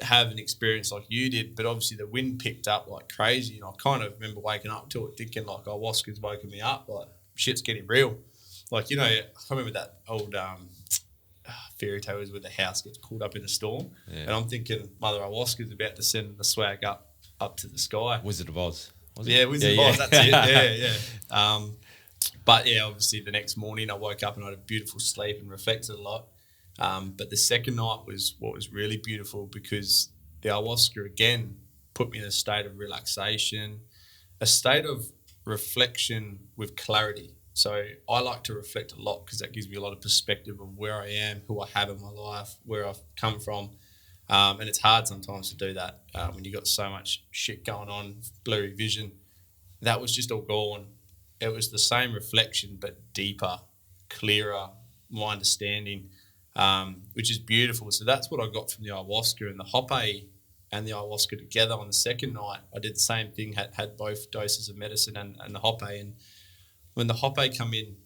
have an experience like you did, but obviously the wind picked up like crazy, and I kind of remember waking up to it thinking like ayahuasca's woken me up, like shit's getting real. Like, you know, I remember that old fairy tale was where the house gets caught up in a storm, and I'm thinking Mother Ayahuasca's about to send the swag up to the sky. Wizard of Oz. Wizard of Oz, that's it. But yeah, obviously the next morning I woke up and I had a beautiful sleep and reflected a lot. But the second night was what was really beautiful, because the ayahuasca again put me in a state of relaxation, a state of reflection with clarity. So I like to reflect a lot because that gives me a lot of perspective of where I am, who I have in my life, where I've come from. And it's hard sometimes to do that when you've got so much shit going on, blurry vision. That was just all gone. It was the same reflection, but deeper, clearer, my understanding, which is beautiful. So that's what I got from the ayahuasca, and the hoppe and the ayahuasca together on the second night. I did the same thing, had both doses of medicine and the hoppe. And when the hoppe come in,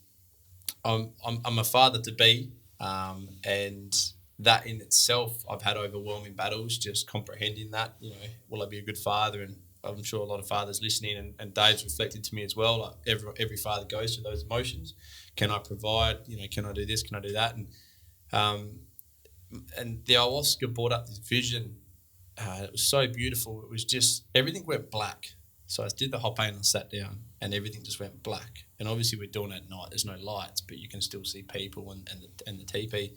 I'm a father to be, and that in itself, I've had overwhelming battles just comprehending that, you know, will I be a good father? And I'm sure a lot of fathers listening, and Dave's reflected to me as well, like every father goes through those emotions. Can I provide, you know, can I do this, can I do that? And the ayahuasca brought up this vision. It was so beautiful. It was just, everything went black. So I did the hoppe and I sat down and everything just went black. And obviously we're doing it at night. There's no lights, but you can still see people and the teepee.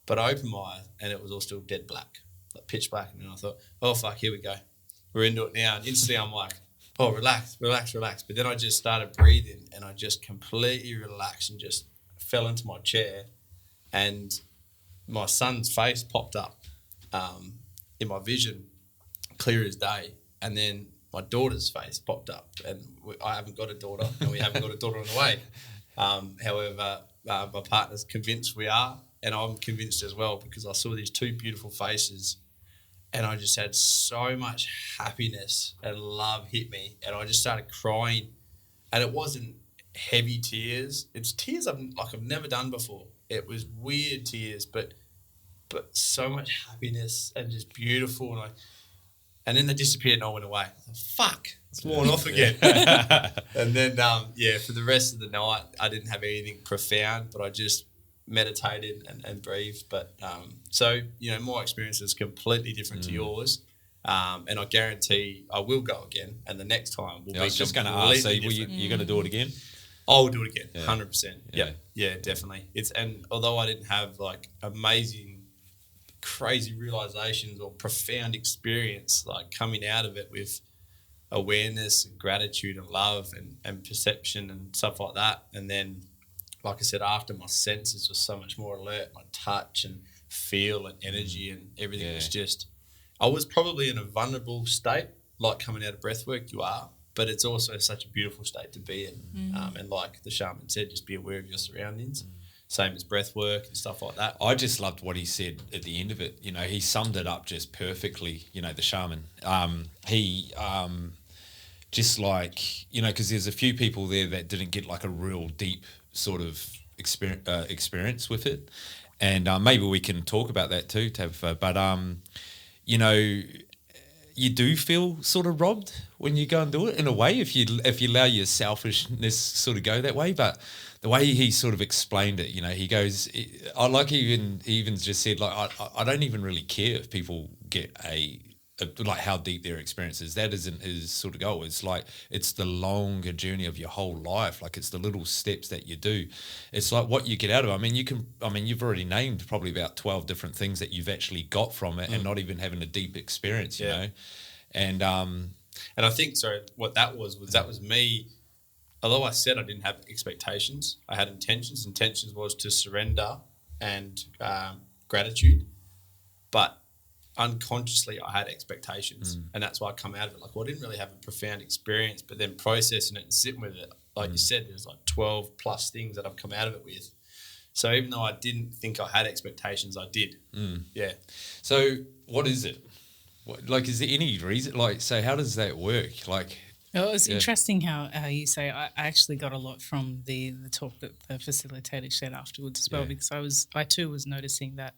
But I opened my eyes and it was all still dead black, like pitch black. And then I thought, oh, fuck, here we go. We're into it now. And instantly I'm like, oh, relax. But then I just started breathing and I just completely relaxed and just fell into my chair. And my son's face popped up in my vision, clear as day. And then my daughter's face popped up. And I haven't got a daughter, and we haven't got a daughter on the way. However, my partner's convinced we are, and I'm convinced as well, because I saw these two beautiful faces and I just had so much happiness and love hit me, and I just started crying. And it wasn't heavy tears. It's tears I've never done before. It was weird tears, but so much happiness and just beautiful. And then they disappeared and I went away. Fuck, it's worn off again. And then, for the rest of the night, I didn't have anything profound, but I just meditated and breathed. But so, you know, my experience is completely different to yours. And I guarantee I will go again. And the next time will be completely different. I was just going to ask, so you're going to do it again? I'll do it again, 100%. Yeah, definitely. And although I didn't have like amazing, crazy realizations or profound experience, like coming out of it with awareness and gratitude and love and perception and stuff like that. And then, like I said, after, my senses were so much more alert, my touch and feel and energy and everything was just, I was probably in a vulnerable state, like coming out of breathwork, you are, but it's also such a beautiful state to be in. And like the shaman said, just be aware of your surroundings. Same as breath work and stuff like that. I just loved what he said at the end of it. You know, he summed it up just perfectly, you know, the shaman. He just like, you know, because there's a few people there that didn't get like a real deep sort of experience with it. And maybe we can talk about that too, Tabatha. But, you know, you do feel sort of robbed when you go and do it in a way, if you allow your selfishness sort of go that way. But the way he sort of explained it, you know, he goes, I like he even just said, like, I don't even really care if people get like how deep their experience is. That isn't his sort of goal. It's like, it's the longer journey of your whole life. Like, it's the little steps that you do. It's like what you get out of it. I mean, you've already named probably about 12 different things that you've actually got from it and not even having a deep experience, you know? And I think, sorry, what that was me. Although I said I didn't have expectations, I had intentions. Intentions was to surrender and gratitude, but unconsciously I had expectations, and that's why I come out of it. Like, well, I didn't really have a profound experience, but then processing it and sitting with it, like you said, there's like 12 plus things that I've come out of it with. So even though I didn't think I had expectations, I did. Yeah. So what is it? Like, is there any reason? Like, so how does that work? Like, Oh, it's interesting how you say I actually got a lot from the talk that the facilitator shared afterwards as well, because I too was noticing that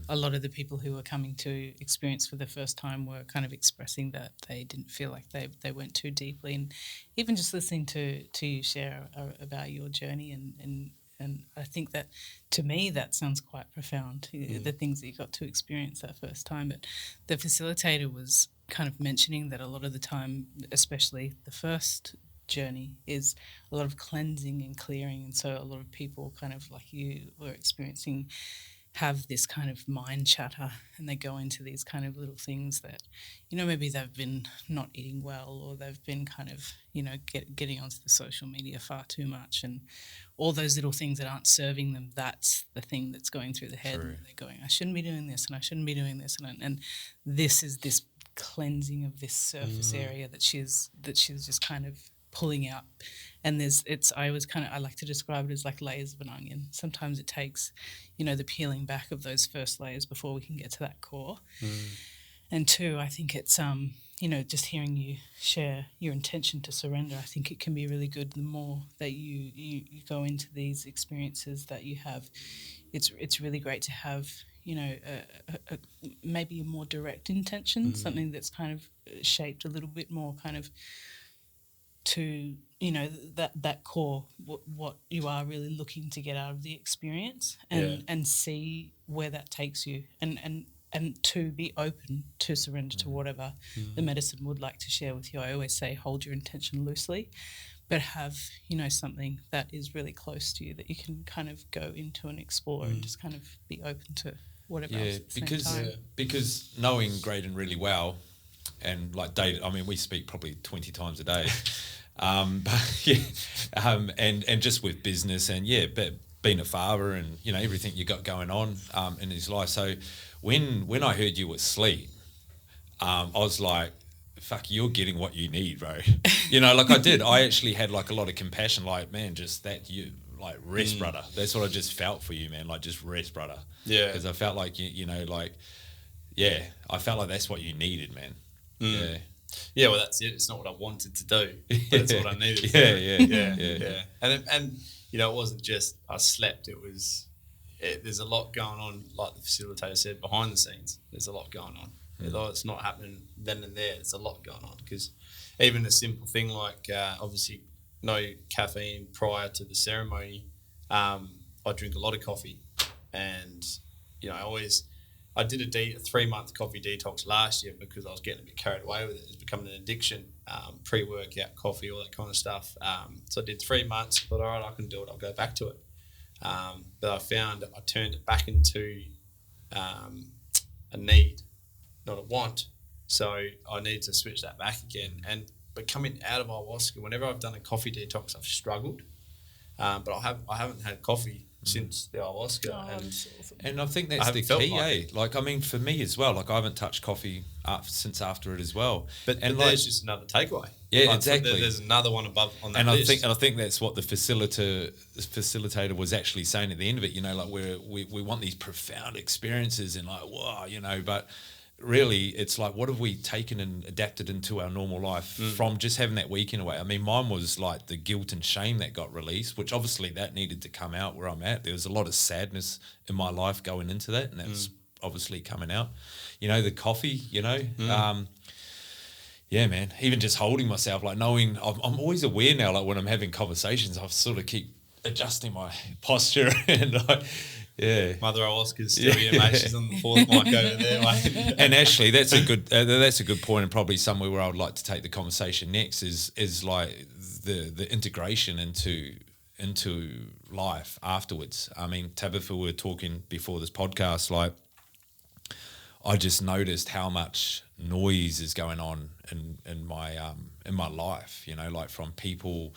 a lot of the people who were coming to experience for the first time were kind of expressing that they didn't feel like they went too deeply, and even just listening to you share about your journey and I think that, to me, that sounds quite profound, the things that you got to experience that first time. But the facilitator was kind of mentioning that a lot of the time, especially the first journey, is a lot of cleansing and clearing. And so a lot of people, kind of like you were experiencing, have this kind of mind chatter, and they go into these kind of little things that, maybe they've been not eating well, or they've been kind of, getting onto the social media far too much, and all those little things that aren't serving them, that's the thing that's going through the head. And they're going, I shouldn't be doing this, and I shouldn't be doing this. And this is this cleansing of this surface area that she's just kind of pulling out. And I like to describe it as like layers of an onion. Sometimes it takes, the peeling back of those first layers before we can get to that core. And two, I think it's just hearing you share your intention to surrender. I think it can be really good. The more that you go into these experiences that you have, it's really great to have maybe a more direct intention, something that's kind of shaped a little bit more kind of to that core, what you are really looking to get out of the experience, and see where that takes you, and to be open to surrender to whatever the medicine would like to share with you. I always say hold your intention loosely, but have something that is really close to you that you can kind of go into and explore, and just kind of be open to whatever else at the same time. Because knowing Graydon really well, and like Dave, I mean, we speak probably 20 times a day, and just with business and but being a father and everything you got going on in his life. So when I heard you were asleep, I was like, fuck, you're getting what you need, bro. Like I did. I actually had like a lot of compassion, like, man, just that you like rest, brother. That's what I just felt for you, man. Like just rest, brother. Yeah. Because I felt like I felt like that's what you needed, man. Yeah, well, that's it. It's not what I wanted to do, but it's what I needed to do. Yeah. And it wasn't just I slept. It was there's a lot going on, like the facilitator said, behind the scenes. There's a lot going on. Although it's not happening then and there, there's a lot going on. Because even a simple thing like obviously no caffeine prior to the ceremony, I drink a lot of coffee, and I did a 3-month coffee detox last year because I was getting a bit carried away with it. It's becoming an addiction, pre-workout coffee, all that kind of stuff. So I did 3 months, thought, all right, I can do it. I'll go back to it. But I found I turned it back into a need, not a want. So I need to switch that back again. But coming out of ayahuasca, whenever I've done a coffee detox, I've struggled. But I haven't had coffee since the ayahuasca, and I think that's the key, Like, I mean, for me as well, like I haven't touched coffee since after it as well. But there's just another takeaway. Yeah, exactly. There's another one above on that list. I think that's what the facilitator was actually saying at the end of it. Like we want these profound experiences and like wow, but really it's like what have we taken and adapted into our normal life from just having that weekend away. I mean, mine was like the guilt and shame that got released, which obviously that needed to come out where I'm at. There was a lot of sadness in my life going into that, and that's obviously coming out. The coffee, man, even just holding myself, like knowing I'm always aware now, like when I'm having conversations, I sort of keep adjusting my posture and Mother Ayahuasca's still here, mate. She's on the fourth mic over there, mate. And actually, that's a good point, and probably somewhere where I would like to take the conversation next is like the integration into life afterwards. I mean, Tabitha, we were talking before this podcast, like I just noticed how much noise is going on in my life, like from people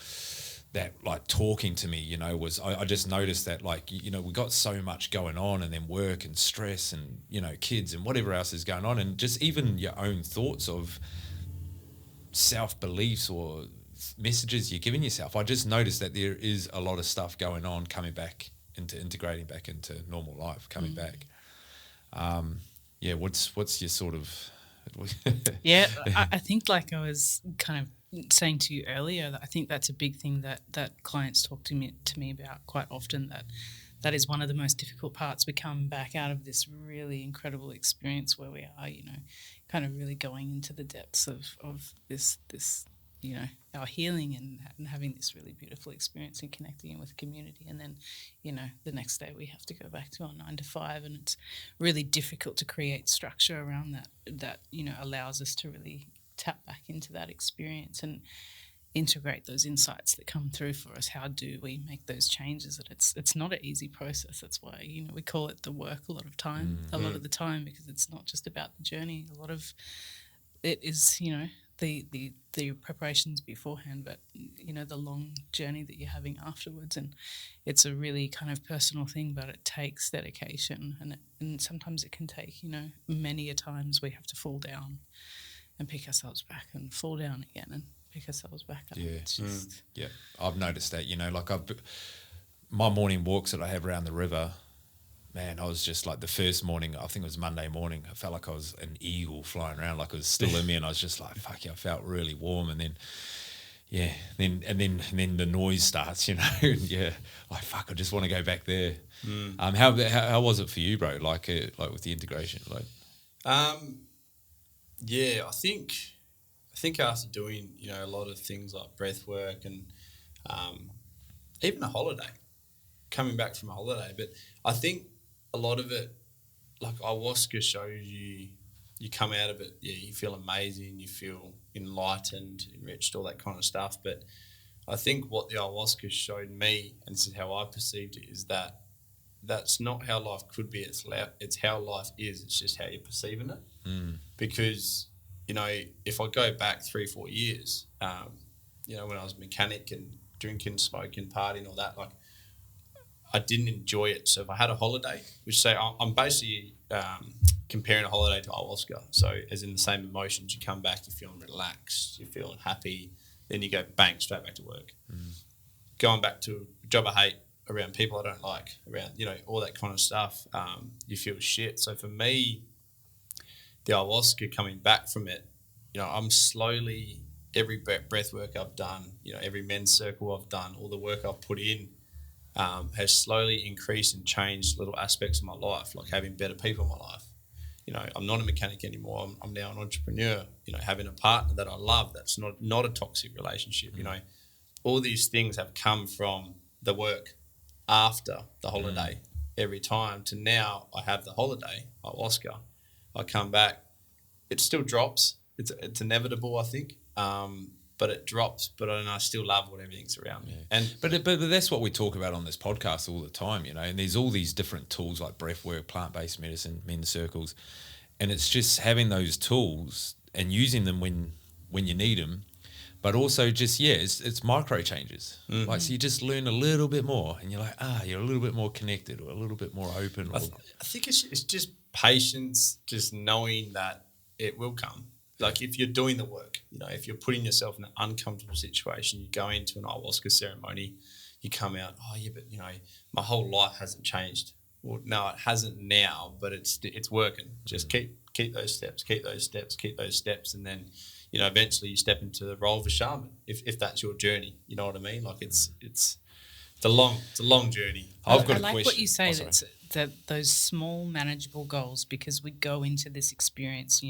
that like talking to me, I just noticed that like, we got so much going on, and then work and stress and, kids and whatever else is going on, and just even your own thoughts of self-beliefs or messages you're giving yourself. I just noticed that there is a lot of stuff going on coming back into integrating back into normal life, coming back. What's your sort of... I think like I was kind of saying to you earlier, that I think that's a big thing that clients talk to me about quite often, that is one of the most difficult parts. We come back out of this really incredible experience where we are, kind of really going into the depths of this our healing and having this really beautiful experience and connecting with the community. And then, the next day we have to go back to our 9 to 5, and it's really difficult to create structure around that allows us to really tap back into that experience and integrate those insights that come through for us. How do we make those changes? And it's not an easy process. That's why we call it the work a lot of the time, because it's not just about the journey. A lot of it is the preparations beforehand, but the long journey that you're having afterwards. And it's a really kind of personal thing, but it takes dedication, and sometimes it can take many a times we have to fall down and pick ourselves back and fall down again and pick ourselves back up. Yeah. It's just, Yeah, I've noticed that, my morning walks that I have around the river, man, I was just like the first morning, I think it was Monday morning, I felt like I was an eagle flying around, like it was still in me, and I was just like, fuck yeah, I felt really warm. And then, then the noise starts, and like, fuck, I just want to go back there. How was it for you, bro? Like with the integration, Yeah, I think after doing a lot of things like breath work and even a holiday, coming back from a holiday, but I think a lot of it, like ayahuasca shows you come out of it, you feel amazing, you feel enlightened, enriched, all that kind of stuff. But I think what the ayahuasca showed me, and this is how I perceived it, is that that's not how life could be. It's how life is. It's just how you're perceiving it. Because if I go back 3-4 years, when I was a mechanic and drinking, smoking, partying, all that, like, I didn't enjoy it. So if I had a holiday, which say I'm basically comparing a holiday to ayahuasca. So as in the same emotions, you come back, you're feeling relaxed, you're feeling happy, then you go bang, straight back to work. Going back to a job I hate, around people I don't like, around, all that kind of stuff, you feel shit. So for me, the ayahuasca, coming back from it, I'm slowly, every breath work I've done, every men's circle I've done, all the work I've put in, has slowly increased and changed little aspects of my life, like having better people in my life. I'm not a mechanic anymore. I'm now an entrepreneur, having a partner that I love, that's not a toxic relationship. All these things have come from the work after the holiday every time, to now I have the holiday, ayahuasca. I come back, it still drops. It's inevitable, I think. But it drops, but I still love what everything's around me. And but that's what we talk about on this podcast all the time, and there's all these different tools like breath work, plant-based medicine, men's circles, and it's just having those tools and using them when you need them, but also just, it's micro changes. Like, so you just learn a little bit more, and you're like, you're a little bit more connected or a little bit more open. I think it's just patience, just knowing that it will come. Like, if you're doing the work, if you're putting yourself in an uncomfortable situation, you go into an ayahuasca ceremony, you come out, but my whole life hasn't changed. Well, no, it hasn't now, but it's working. Just keep those steps, keep those steps, and then eventually you step into the role of a shaman if that's your journey. You know what I mean? Like, it's a long journey. I've got a like question. What you say, that those small manageable goals, because we go into this experience,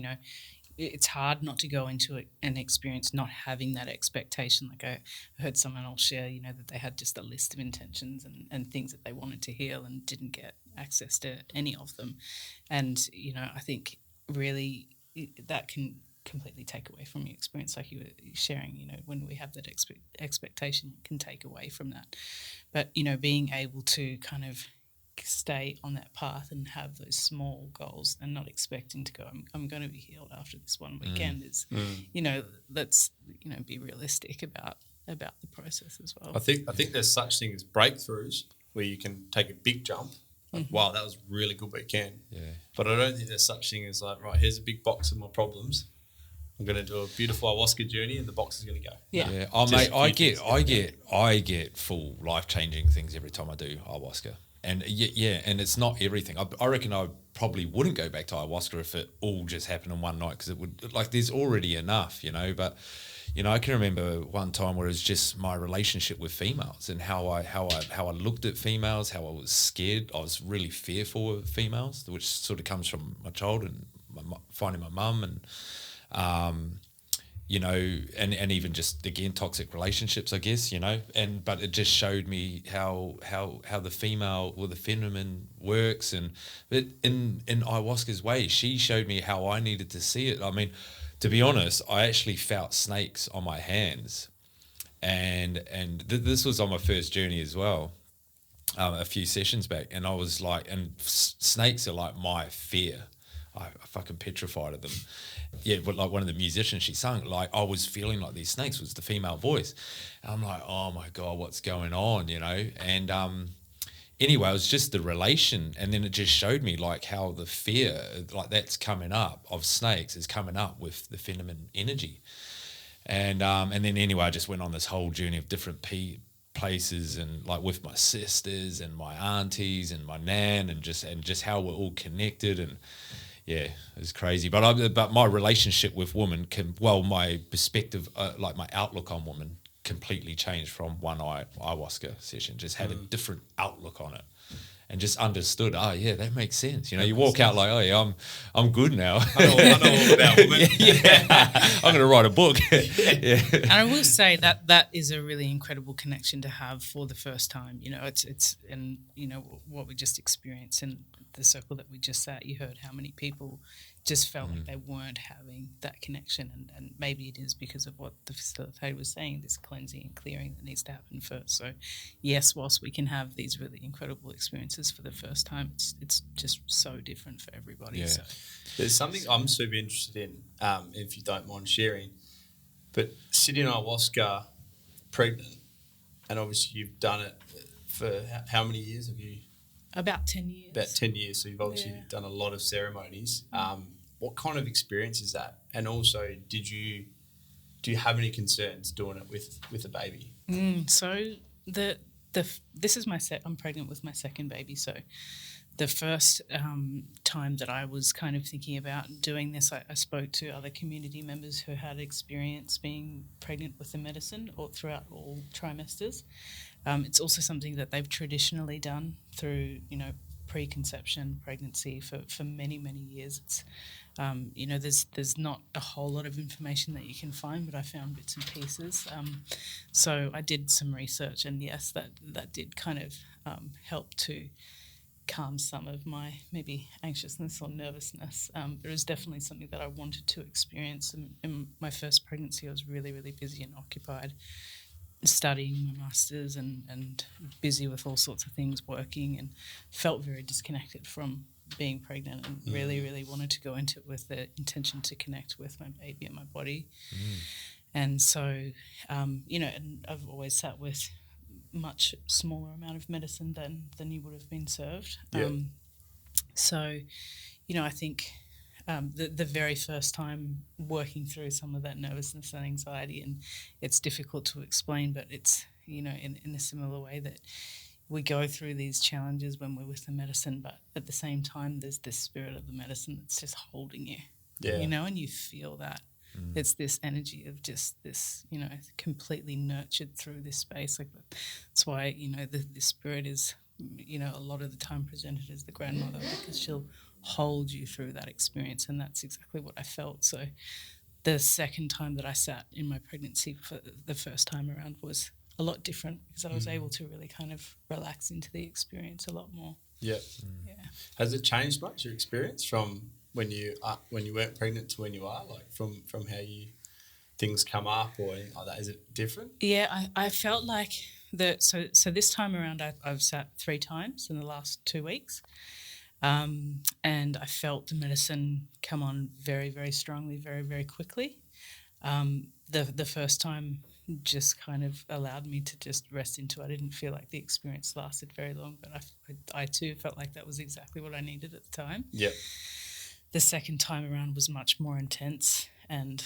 it's hard not to go into an experience not having that expectation. Like, I heard someone else share, that they had just a list of intentions and things that they wanted to heal and didn't get access to any of them. And, I think really that can completely take away from your experience, like you were sharing. When we have that expectation, it can take away from that. But, being able to kind of stay on that path and have those small goals and not expecting to go, I'm going to be healed after this one weekend is, let's, be realistic about the process as well. I think there's such thing as breakthroughs where you can take a big jump. Like, wow, that was a really good weekend. Yeah. But I don't think there's such thing as like, right, here's a big box of my problems. I'm going to do a beautiful ayahuasca journey, and the box is going to go. Yeah. Oh, mate, I get full life-changing things every time I do ayahuasca. And yeah, and it's not everything. I reckon I probably wouldn't go back to ayahuasca if it all just happened in one night, because it would, like, there's already enough, but I can remember one time where it was just my relationship with females and how I looked at females, how I was scared. I was really fearful of females, which sort of comes from my childhood and finding my mum, and and even just, again, toxic relationships, I guess, but it just showed me how the female or the feminine works. And but in ayahuasca's way, she showed me how I needed to see it. I mean, to be honest, I actually felt snakes on my hands, and this was on my first journey as well, a few sessions back, and I was like, and snakes are like my fear. I fucking petrified of them. Yeah, but like one of the musicians, she sung, like, I was feeling like these snakes, was the female voice. And I'm like, oh my God, what's going on, And anyway, it was just the relation. And then it just showed me like how the fear, like that's coming up of snakes is coming up with the feminine energy. And then anyway, I just went on this whole journey of different places, and like with my sisters and my aunties and my nan, and just how we're all connected. And yeah, it was crazy. But my relationship with women my perspective, like my outlook on women, completely changed from one ayahuasca session. Just had a different outlook on it, and just understood. Oh yeah, that makes sense. You walk out like, oh yeah, I'm good now. I know all about women. Yeah, I'm gonna write a book. Yeah. And I will say that is a really incredible connection to have for the first time. It's and what we just experienced in the circle that we just sat. You heard how many people just felt like they weren't having that connection, and maybe it is because of what the facilitator was saying, this cleansing and clearing that needs to happen first. So yes, whilst we can have these really incredible experiences for the first time, it's just so different for everybody. Yeah. So There's something I'm super interested in, if you don't mind sharing, but sitting on ayahuasca pregnant, and obviously you've done it for how many years have you? about 10 years. About 10 years, so you've obviously done a lot of ceremonies. What kind of experience is that? And also, do you have any concerns doing it with a baby? So this is I'm pregnant with my second baby. So the first time that I was kind of thinking about doing this, I spoke to other community members who had experience being pregnant with the medicine or throughout all trimesters. It's also something that they've traditionally done through, preconception, pregnancy for many, many years. It's, there's not a whole lot of information that you can find, but I found bits and pieces. So I did some research, and yes, that did kind of help to calm some of my maybe anxiousness or nervousness. But it was definitely something that I wanted to experience. In my first pregnancy, I was really, really busy and occupied, studying my masters and busy with all sorts of things, working, and felt very disconnected from being pregnant, and really, really wanted to go into it with the intention to connect with my baby and my body. And so, and I've always sat with much smaller amount of medicine than you would have been served. So, I think the very first time working through some of that nervousness and anxiety, and it's difficult to explain, but it's, in a similar way that we go through these challenges when we're with the medicine, but at the same time, there's this spirit of the medicine that's just holding you, and you feel that. It's this energy of just this, completely nurtured through this space. Like that's why, the spirit is, a lot of the time presented as the grandmother, because she'll hold you through that experience, and that's exactly what I felt. So the second time that I sat in my pregnancy for the first time around was a lot different, because I was able to really kind of relax into the experience a lot more. Yeah. Has it changed much, your experience, from when you weren't pregnant to when you are, like from how things come up or anything like that? Is it different? Yeah, I felt like so this time around I've sat 3 times in the last 2 weeks, and I felt the medicine come on very, very strongly, very, very quickly. The first time just kind of allowed me to just rest into it. I didn't feel like the experience lasted very long, but I too felt like that was exactly what I needed at the time. Yep. The second time around was much more intense and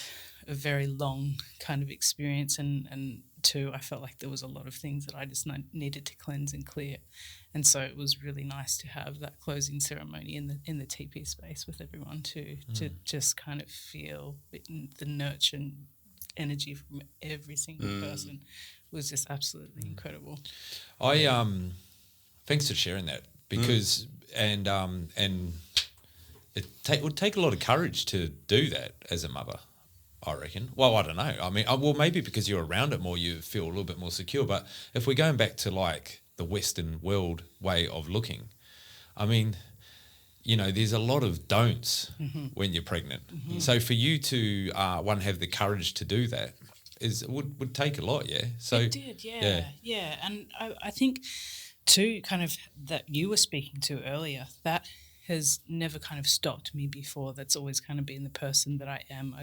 a very long kind of experience, and too, I felt like there was a lot of things that I just needed to cleanse and clear. And so it was really nice to have that closing ceremony in the TP space with everyone to just kind of feel the nurture and energy from every single person was just absolutely incredible. Thanks for sharing that, because and it would take a lot of courage to do that as a mother, I reckon. Well, I don't know. I mean, well, maybe because you're around it more, you feel a little bit more secure. But if we're going back to like the Western world way of looking, I mean, you know, there's a lot of don'ts when you're pregnant. So for you to have the courage to do that would take a lot, yeah. So it did, yeah. And I think too, kind of that you were speaking to earlier, that has never kind of stopped me before. That's always kind of been the person that I am.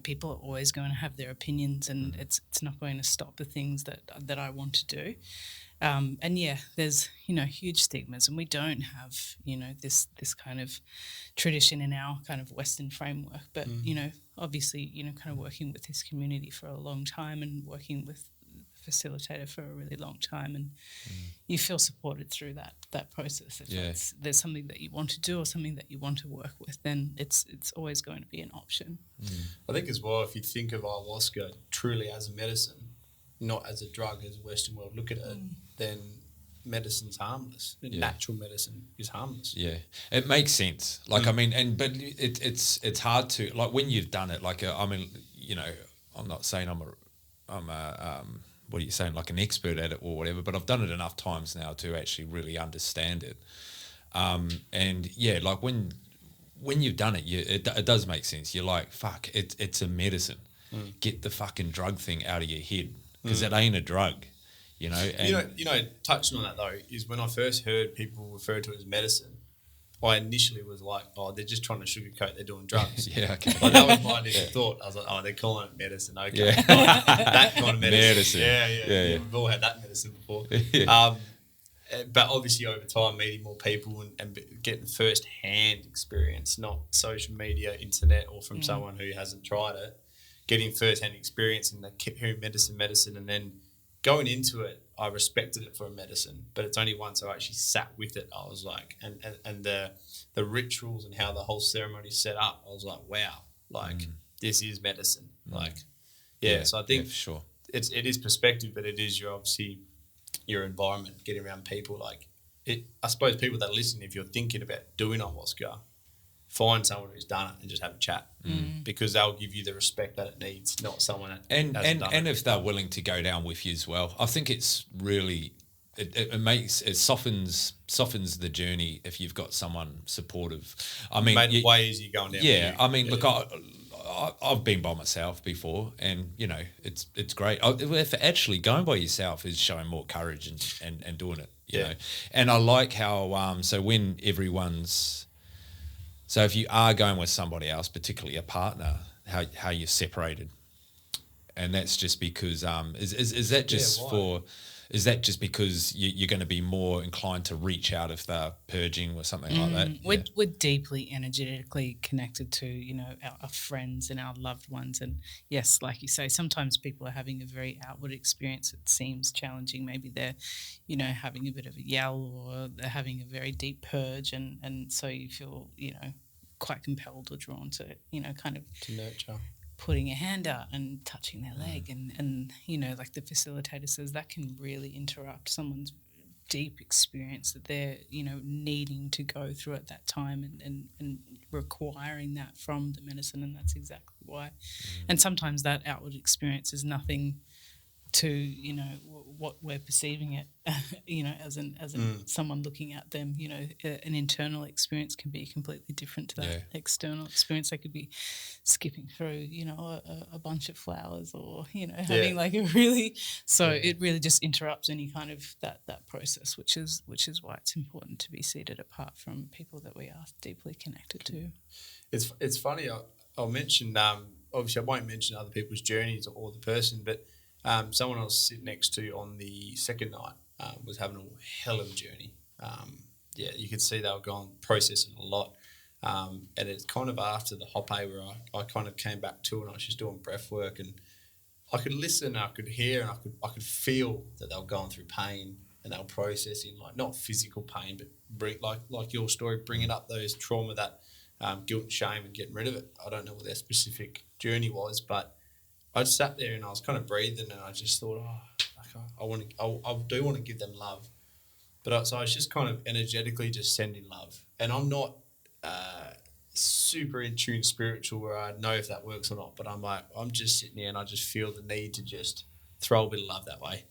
People are always going to have their opinions, and it's not going to stop the things that I want to do. And yeah, there's, huge stigmas, and we don't have, this kind of tradition in our kind of Western framework. But, obviously, kind of working with this community for a long time and working with the facilitator for a really long time, and you feel supported through that process. If there's something that you want to do or something that you want to work with, then it's always going to be an option. I think as well, if you think of ayahuasca truly as a medicine, not as a drug, as a Western world look at it, then medicine's harmless. Natural medicine is harmless. Yeah, it makes sense. Like, I mean, but it's hard to, like, when you've done it, like, I mean, I'm not saying I'm a what are you saying, like an expert at it or whatever, but I've done it enough times now to actually really understand it. And yeah, like when you've done it, it does make sense. You're like, fuck, it's a medicine. Get the fucking drug thing out of your head, because it ain't a drug, And touching on that though, is when I first heard people refer to it as medicine, I initially was like, oh, they're just trying to sugarcoat they're doing drugs. Yeah, okay. Like, that was my initial thought. I was like, oh, they're calling it medicine. Okay. Yeah. That kind of medicine. Yeah. We've all had that medicine before. But obviously over time, meeting more people and getting first-hand experience, not social media, internet, or from someone who hasn't tried it, getting first-hand experience and hearing medicine, and then going into it, I respected it for a medicine, but it's only once I actually sat with it, I was like, and the rituals and how the whole ceremony is set up, I was like, wow, like this is medicine. Like, so I think for sure it is perspective, but it is your environment, getting around people. Like, I suppose people that listen, if you're thinking about doing ayahuasca, find someone who's done it and just have a chat, because they'll give you the respect that it needs, not someone that hasn't done it. And if they're willing to go down with you as well, I think it's really it softens the journey if you've got someone supportive. I mean, made it way easier going down. Yeah, I mean, look, I've been by myself before, and it's great. If actually going by yourself is showing more courage and doing it, you know. And I like how so when everyone's So if you are going with somebody else, particularly a partner, how you're separated, and that's just because is that just is that just because you're going to be more inclined to reach out if they're purging or something like that? We're deeply energetically connected to our friends and our loved ones, and yes, like you say, sometimes people are having a very outward experience. It seems challenging. Maybe they're having a bit of a yell, or they're having a very deep purge, and so you feel quite compelled or drawn to kind of to nurture, putting a hand out and touching their leg, and like the facilitator says, that can really interrupt someone's deep experience that they're needing to go through at that time, and requiring that from the medicine, and that's exactly why. And sometimes that outward experience is nothing to what we're perceiving it as someone looking at them. An internal experience can be completely different to that external experience. They could be skipping through a bunch of flowers, or having like a really it really just interrupts any kind of that process, which is why it's important to be seated apart from people that we are deeply connected to. It's funny, I'll mention obviously I won't mention other people's journeys or the person, but someone I was sitting next to on the second night was having a hell of a journey. You could see they were processing a lot. And it's kind of after the hoppe where I kind of came back to it, and I was just doing breath work, and I could listen, I could hear, and I could feel that they were going through pain and they were processing, like not physical pain, but like your story, bringing up those trauma, that guilt and shame, and getting rid of it. I don't know what their specific journey was, but I just sat there and I was kind of breathing, and I just thought, I do want to give them love, so I was just kind of energetically just sending love, and I'm not super in tune spiritual where I know if that works or not, but I'm just sitting here and I just feel the need to just throw a bit of love that way.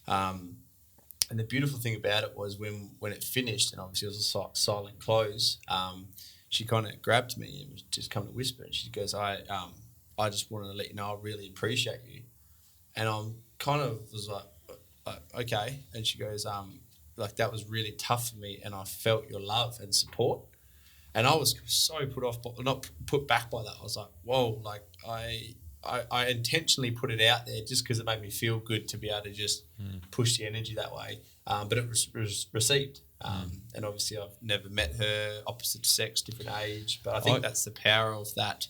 And the beautiful thing about it was when it finished, and obviously it was a silent close, she kind of grabbed me and was just coming to whisper, and she goes, I just wanted to let you know I really appreciate you. And I'm kind of was like, okay. And she goes, like, that was really tough for me, and I felt your love and support. And I was so not put back by that. I was like, whoa, like I intentionally put it out there just because it made me feel good to be able to just push the energy that way. But it was received. And obviously I've never met her, opposite sex, different age. But I think that's the power of that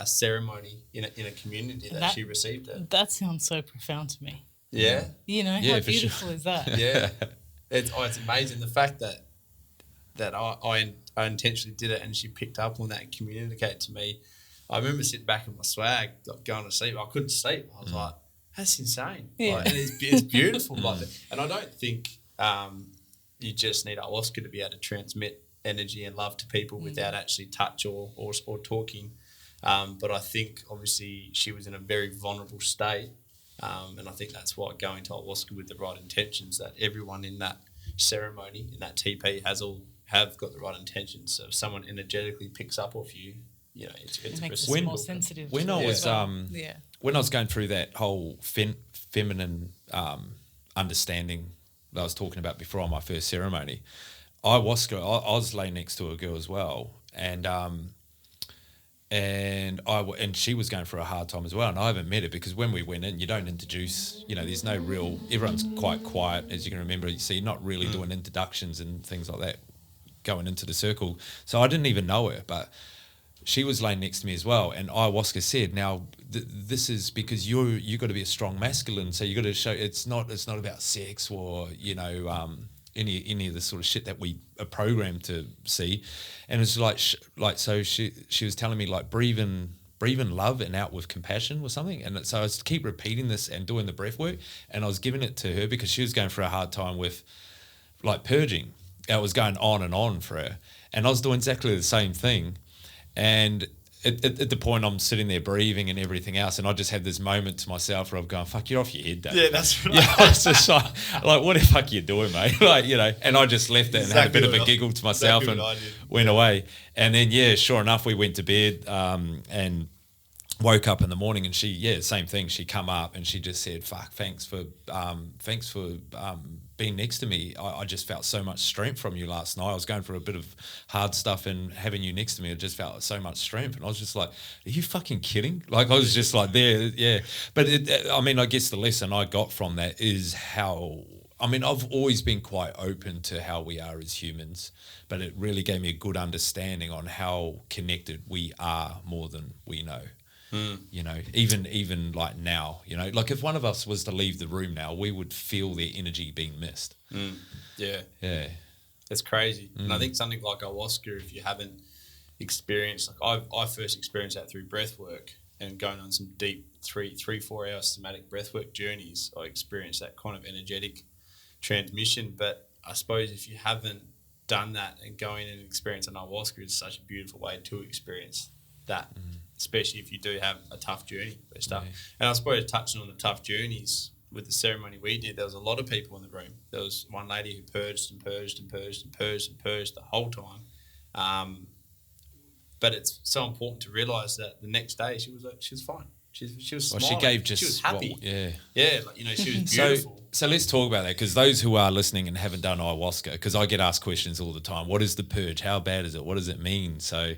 ceremony in a community that she received it. That sounds so profound to me. Yeah. You know, how beautiful is that? Yeah. It's amazing. The fact that I intentionally did it and she picked up on that and communicated to me. I remember sitting back in my swag, like going to sleep. I couldn't sleep. I was like, that's insane. Yeah. Like, and it's beautiful. And I don't think you just need ayahuasca to be able to transmit energy and love to people without actually touch or talking. But I think obviously she was in a very vulnerable state. And I think that's why going to ayahuasca with the right intentions, that everyone in that ceremony, in that TP, have got the right intentions. So if someone energetically picks up off you, you know, it makes us more sensitive. When I was going through that whole feminine understanding that I was talking about before on my first ceremony, ayahuasca, I was laying next to a girl as well, and she was going through a hard time as well, and I haven't met her because when we went in, you don't introduce, you know, there's no real, everyone's quite quiet, as you can remember, so you're not really doing introductions and things like that going into the circle. So I didn't even know her, but she was laying next to me as well, and ayahuasca said, now this is because you got to be a strong masculine, so you got to show it's not about sex or, you know, any of the sort of shit that we are programmed to see. And it's like so she was telling me, like, breathe in love and out with compassion or something. And so I was keep repeating this and doing the breath work, and I was giving it to her because she was going through a hard time with like purging. It was going on and on for her, and I was doing exactly the same thing. And at the point I'm sitting there breathing and everything else, and I just had this moment to myself where I'm going, fuck, you're off your head, Dave. Yeah, that's right. Yeah, I was just like, what the fuck are you doing, mate? Like, you know, and I just left it and had a bit of a giggle to myself and went away. And then, yeah, sure enough, we went to bed and woke up in the morning, and she, same thing. She come up and she just said, fuck, thanks for being next to me. I just felt so much strength from you last night. I was going through a bit of hard stuff, and having you next to me, I just felt so much strength. And I was just like, are you fucking kidding? Like, I was just like there, yeah. But I guess the lesson I got from that is how, I've always been quite open to how we are as humans, but it really gave me a good understanding on how connected we are more than we know. You know, even like now, you know, like if one of us was to leave the room now, we would feel their energy being missed. Yeah. It's crazy. And I think something like ayahuasca, if you haven't experienced, like I first experienced that through breath work and going on some deep 3-4 hour somatic breathwork journeys. I experienced that kind of energetic transmission. But I suppose if you haven't done that and going and experiencing ayahuasca, it's such a beautiful way to experience that. Especially if you do have a tough journey with stuff. Yeah. And I suppose touching on the tough journeys, with the ceremony we did, there was a lot of people in the room. There was one lady who purged the whole time. But it's so important to realise that the next day she was fine. She was smiling. She was happy. Like, you know, she was beautiful. So let's talk about that, because those who are listening and haven't done ayahuasca, because I get asked questions all the time. What is the purge? How bad is it? What does it mean? So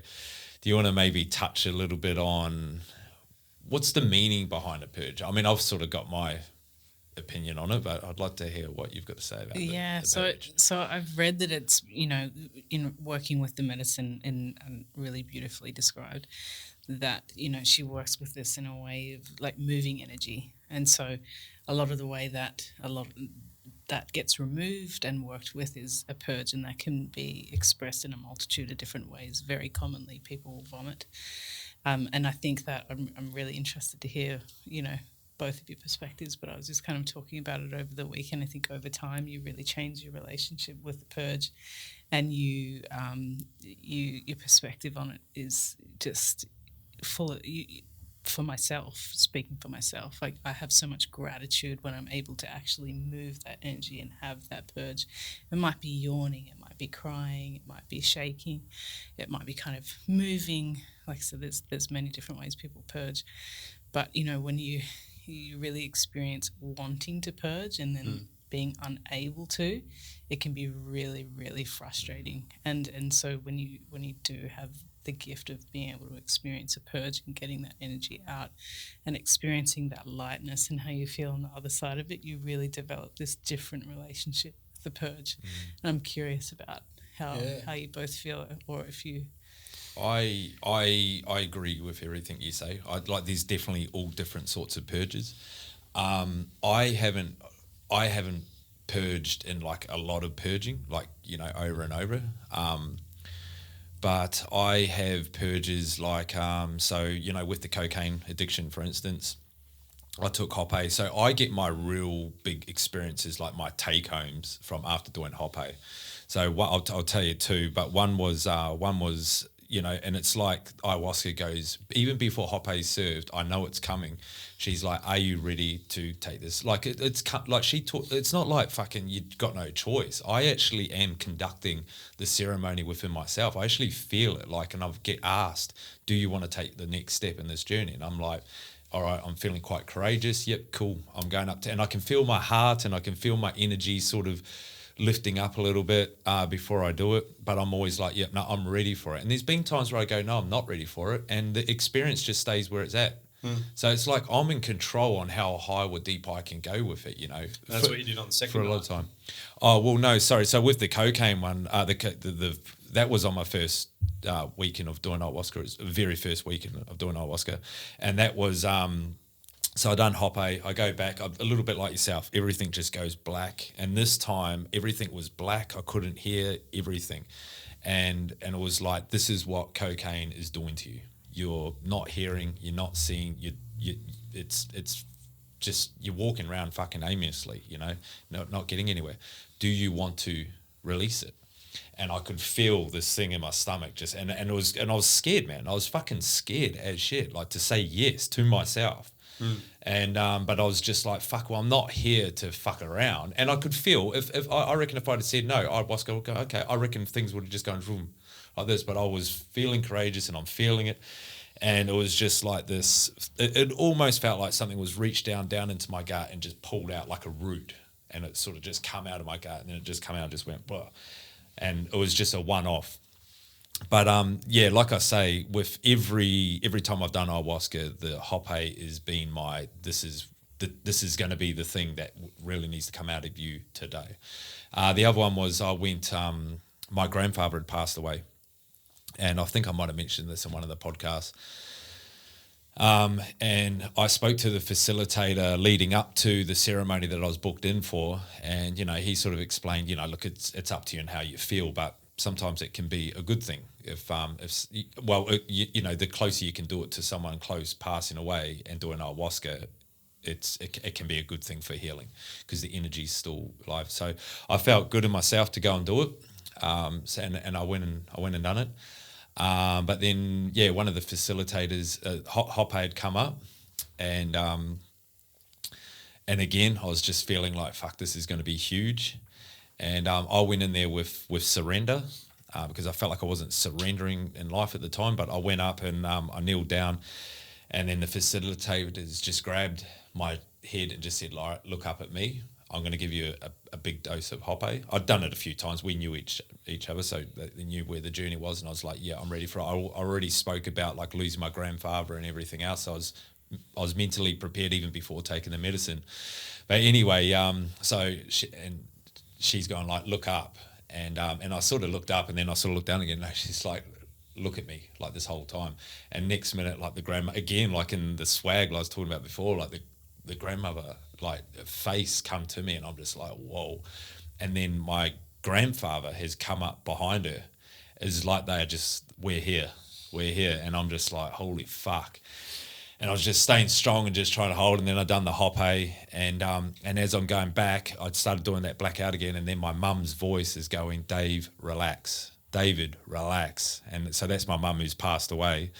do you want to maybe touch a little bit on what's the meaning behind a purge? I've sort of got my opinion on it, but I'd like to hear what you've got to say about the so purge. so I've read that it's, in working with the medicine and really beautifully described that, she works with this in a way of like moving energy. And so a lot of the way that that gets removed and worked with is a purge, and that can be expressed in a multitude of different ways. Very commonly people will vomit. And I think that I'm really interested to hear, both of your perspectives, but I was just kind of talking about it over the weekend. I think over time you really change your relationship with the purge, and your perspective on it is just full of, for myself, speaking for myself, like I have so much gratitude when I'm able to actually move that energy and have that purge. It might be yawning, it might be crying, it might be shaking, it might be kind of moving. Like, so there's many different ways people purge, but when you really experience wanting to purge and then being unable to, it can be really, really frustrating. And so when you do have the gift of being able to experience a purge and getting that energy out and experiencing that lightness and how you feel on the other side of it, you really develop this different relationship with the purge. And I'm curious about how you both feel, or if you... I agree with everything you say. There's definitely all different sorts of purges. I haven't purged in like a lot of purging, like, over and over. But I have purges like, with the cocaine addiction, for instance, I took Hoppe. So I get my real big experiences, like my take homes from after doing Hoppe. So I'll tell you two, but one was, and it's like ayahuasca goes, even before Hoppe is served, I know it's coming. She's like, are you ready to take this? Like, it's not like fucking you got no choice. I actually am conducting the ceremony within myself. I actually feel it, like, and I get asked, do you want to take the next step in this journey? And I'm like, all right, I'm feeling quite courageous. Yep, cool. I'm going up to, and I can feel my heart and I can feel my energy sort of lifting up a little bit before I do it, but I'm always like, no, I'm ready for it. And there's been times where I go, no, I'm not ready for it, and the experience just stays where it's at. So it's like I'm in control on how high or deep I can go with it, That's what you did on the second for a lot of time. Oh, well, no, sorry. So with the cocaine one, that was on my first weekend of doing ayahuasca. It was the very first weekend of doing ayahuasca, and that was so I done Hoppe, I go back, a little bit like yourself, everything just goes black. And this time, everything was black. I couldn't hear everything. And it was like, this is what cocaine is doing to you. You're not hearing, you're not seeing, it's just, you're walking around fucking aimlessly, not getting anywhere. Do you want to release it? And I could feel this thing in my stomach and I was scared, man. I was fucking scared as shit, like to say yes to myself. And but I was just like, fuck, well, I'm not here to fuck around. And I could feel if I reckon if I'd have said no, ayahuasca would go, okay, I reckon things would have just gone boom like this. But I was feeling courageous and I'm feeling it. And it was just like this, it almost felt like something was reached down into my gut and just pulled out like a root. And it sort of just come out of my gut, and then it just come out and just went blah. And it was just a one-off. But like I say, with every time I've done ayahuasca, the Hoppe has been this is going to be the thing that really needs to come out of you today. The other one was I went. My grandfather had passed away, and I think I might have mentioned this in one of the podcasts. And I spoke to the facilitator leading up to the ceremony that I was booked in for, and he sort of explained, look, it's up to you and how you feel, but sometimes it can be a good thing if the closer you can do it to someone close passing away and doing ayahuasca, it can be a good thing for healing because the energy's still alive. So I felt good in myself to go and do it, and I went and done it. But then one of the facilitators, Hoppe had come up, and again I was just feeling like, fuck, this is going to be huge. And I went in there with surrender because I felt like I wasn't surrendering in life at the time. But I went up and I kneeled down, and then the facilitators just grabbed my head and just said, look up at me. I'm going to give you a big dose of Hoppe. I'd done it a few times. We knew each other, so they knew where the journey was. And I was like, yeah, I'm ready for it. I already spoke about like losing my grandfather and everything else. So I was mentally prepared even before taking the medicine. But anyway, she's going like, look up, and I sort of looked up, and then I sort of looked down again. And she's like, look at me, like this whole time. And next minute, like the grandma again, like in the swag I was talking about before, like the grandmother, like face come to me, and I'm just like, whoa. And then my grandfather has come up behind her. It's like they are just, we're here, and I'm just like, holy fuck. And I was just staying strong and just trying to hold. And then I done the hoppe, and as I'm going back, I started doing that blackout again. And then my mum's voice is going, Dave, relax. David, relax. And so that's my mum who's passed away.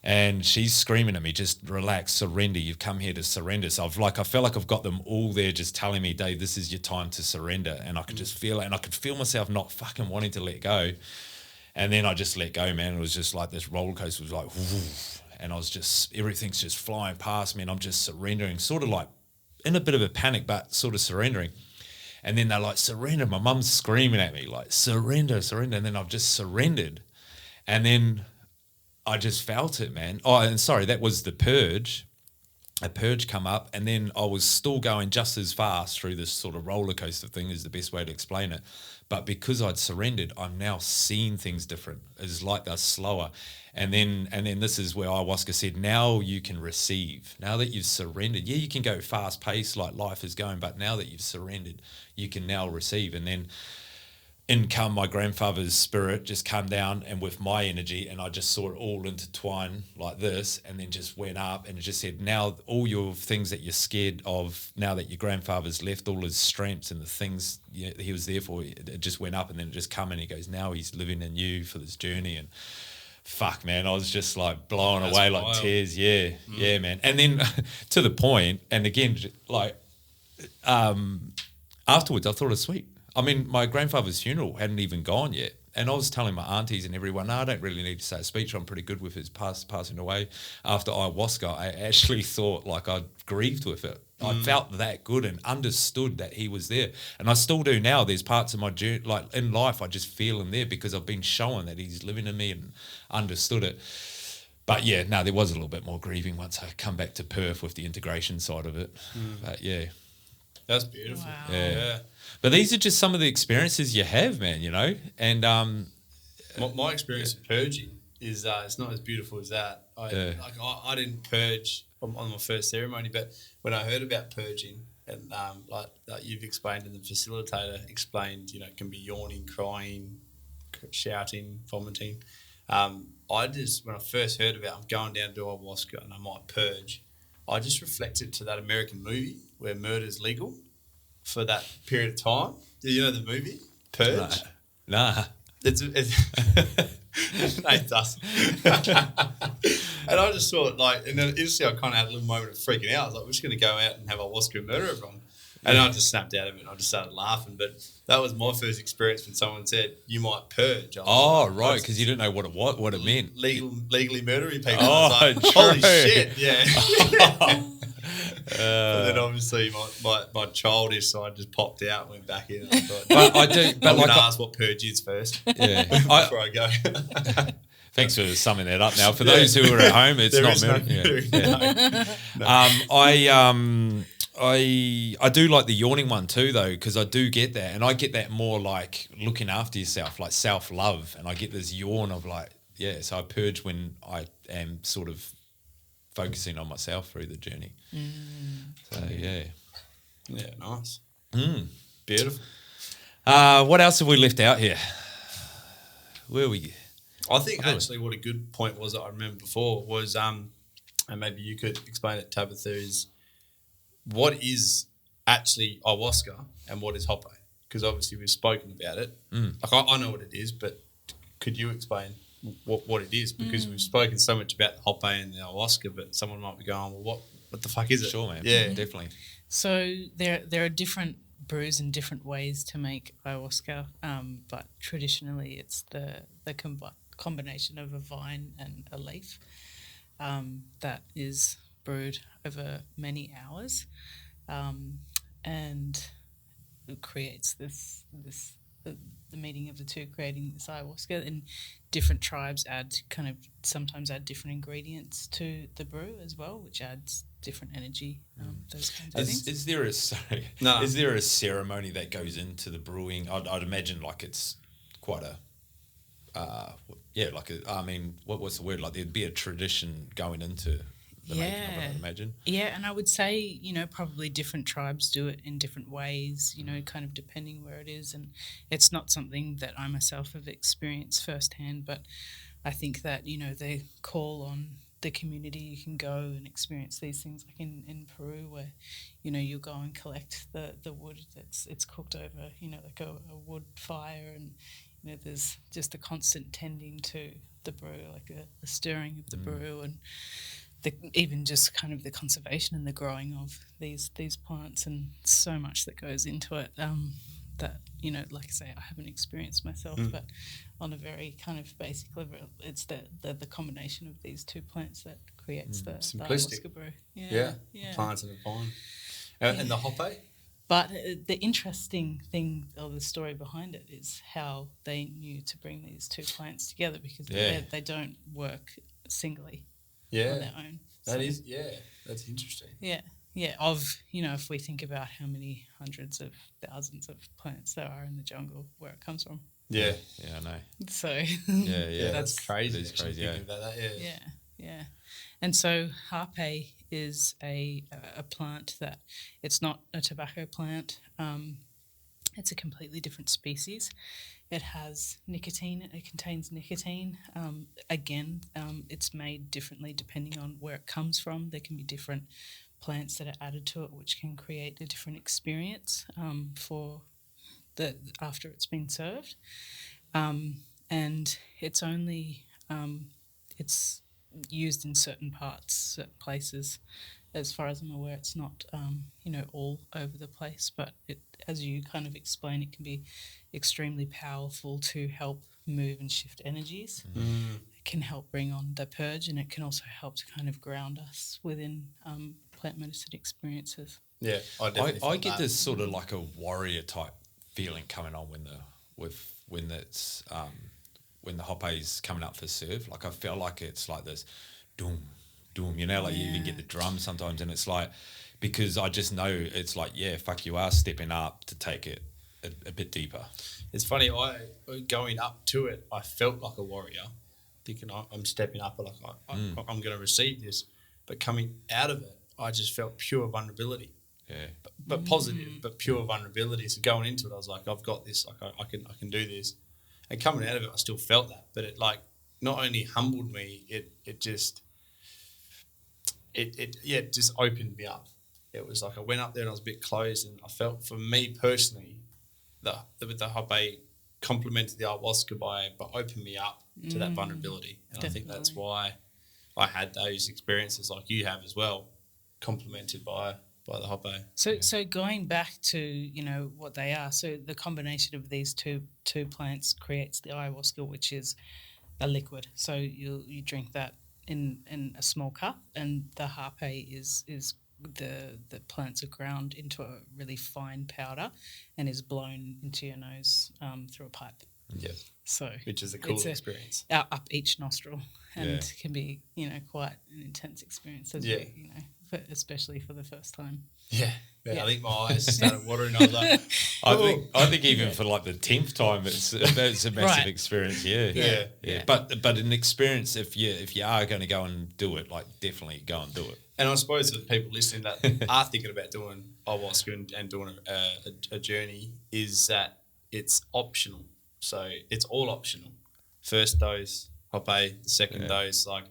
And she's screaming at me, just relax, surrender. You've come here to surrender. So I felt like I've got them all there just telling me, Dave, this is your time to surrender. And I could just feel it. And I could feel myself not fucking wanting to let go. And then I just let go, man. It was just like this roller coaster was like, woof, and I was just, everything's just flying past me, and I'm just surrendering, sort of like in a bit of a panic, but sort of surrendering. And then they're like, surrender. My mum's screaming at me, like, surrender. And then I've just surrendered. And then I just felt it, man. Oh, and sorry, that was the purge. A purge come up, and then I was still going just as fast through this sort of roller coaster thing is the best way to explain it. But because I'd surrendered, I'm now seeing things different. It's like they're slower. And then this is where ayahuasca said, now you can receive. Now that you've surrendered, yeah, you can go fast paced like life is going, but now that you've surrendered, you can now receive. And then in come my grandfather's spirit, just come down, and with my energy, and I just saw it all intertwine like this, and then just went up, and it just said, now all your things that you're scared of, now that your grandfather's left, all his strengths and the things he was there for, it just went up, and then it just come, and he goes, now he's living in you for this journey. And fuck, man, I was just like blown away, wild. Like tears. Yeah, yeah, man. And then to the point, and again, like afterwards, I thought it was sweet. I mean, my grandfather's funeral hadn't even gone yet. And I was telling my aunties and everyone, no, I don't really need to say a speech. I'm pretty good with his passing away. After ayahuasca, I actually thought like I grieved with it. I felt that good and understood that he was there. And I still do now. There's parts of my journey, like in life, I just feel him there because I've been shown that he's living in me and understood it. But yeah, no, there was a little bit more grieving once I come back to Perth with the integration side of it. But yeah. That's beautiful. Wow. Yeah. But these are just some of the experiences you have, man, you know? And my experience of purging is it's not as beautiful as that. I didn't purge on my first ceremony, but when I heard about purging, and like you've explained and the facilitator explained, it can be yawning, crying, shouting, vomiting. I just, when I first heard about I'm going down to ayahuasca and I might purge, I just reflected to that American movie where murder's legal for that period of time. Do you know the movie Purge? Nah. It's Nate does. And I just thought, like, and then instantly I kind of had a little moment of freaking out. I was like, we're just going to go out and have ayahuasca and murder everyone. And I just snapped out of it and I just started laughing. But that was my first experience when someone said, you might purge. Right, because you didn't know what it meant. Legally murdering people. Oh, I was like, holy shit, yeah. And then obviously my childish side just popped out and went back in. And I thought, but I do. But I'm going to ask what purge is first. Yeah. Before I go. Thanks for summing that up. Now, for those who are at home, it's not murdering. I do like the yawning one too, though, because I do get that, and I get that more like looking after yourself, like self-love, and I get this yawn of like, yeah. So I purge when I am sort of focusing on myself through the journey. So yeah, nice, beautiful. What else have we left out here? Where are we? I think actually what a good point was that I remember before was, and maybe you could explain it, Tabitha, is what is actually ayahuasca and what is hoppe? Because obviously we've spoken about it. Like I know what it is, but could you explain what it is? Because we've spoken so much about the hoppe and the ayahuasca, but someone might be going, well, what the fuck is it? Sure, man. Yeah, definitely. So there are different brews and different ways to make ayahuasca, but traditionally it's the combination of a vine and a leaf that is brewed over many hours, and it creates this the meeting of the two creating this ayahuasca, and different tribes sometimes add different ingredients to the brew as well, which adds different energy, those kinds of things. Is there a ceremony that goes into the brewing? I'd imagine like it's quite a what's the word? Like there'd be a tradition going into the making of it, I'd imagine. Yeah, and I would say, probably different tribes do it in different ways, kind of depending where it is. And it's not something that I myself have experienced firsthand, but I think that, they call on the community. You can go and experience these things like in Peru where, you'll go and collect the wood it's cooked over, like a wood fire, and, there's just a constant tending to the brew, like a stirring of the brew, and even just kind of the conservation and the growing of these plants, and so much that goes into it that, like I say, I haven't experienced myself, but on a very kind of basic level, it's the combination of these two plants that creates the ayahuasca brew. Yeah. The plants and the vine. And the hoppe? But the interesting thing, or the story behind it, is how they knew to bring these two plants together, because they don't work singly on their own. That's interesting. Yeah. If we think about how many hundreds of thousands of plants there are in the jungle, where it comes from. Yeah, I know. So that's crazy. It's crazy. About that. Yeah. And so harpe is a plant that, it's not a tobacco plant. It's a completely different species. It has nicotine. It contains nicotine. It's made differently depending on where it comes from. There can be different plants that are added to it, which can create a different experience after it's been served. And it's only it's used in certain places. As far as I'm aware, it's not all over the place, but as you kind of explain, it can be extremely powerful to help move and shift energies. It can help bring on the purge, and it can also help to kind of ground us within plant medicine experiences. Yeah, I get this sort of like a warrior type feeling coming on when the hoppe's coming up for serve. Like I feel like it's like this doom, doom, you even get the drum sometimes, and it's like, because I just know it's like, you are stepping up to take it a bit deeper. It's funny, going up to it, I felt like a warrior, thinking I'm stepping up, like I'm going to receive this. But coming out of it, I just felt pure vulnerability. Yeah. But positive, but pure vulnerability. So going into it, I was like, I've got this, like I can do this. And coming out of it, I still felt that. But it like not only humbled me, it just opened me up. It was like I went up there and I was a bit closed, and I felt, for me personally, the hoppe complemented the ayahuasca by opening me up to that vulnerability. And definitely. I think that's why I had those experiences like you have as well, complemented by the hoppe. So going back to what they are, so the combination of these two plants creates the ayahuasca, which is a liquid. So you drink that in a small cup, and the harpe is the plants are ground into a really fine powder and is blown into your nose through a pipe. Yeah. So which is a cool experience. Up each nostril, and can be quite an intense experience as especially for the first time. Yeah. I think my eyes started watering. I was like, I think even for like the 10th time, it's a massive experience. Yeah. But an experience, if you are going to go and do it, like definitely go and do it. And I suppose for the people listening that are thinking about doing ayahuasca and doing a journey, is that it's optional. So it's all optional. First dose, hoppe, the second dose, like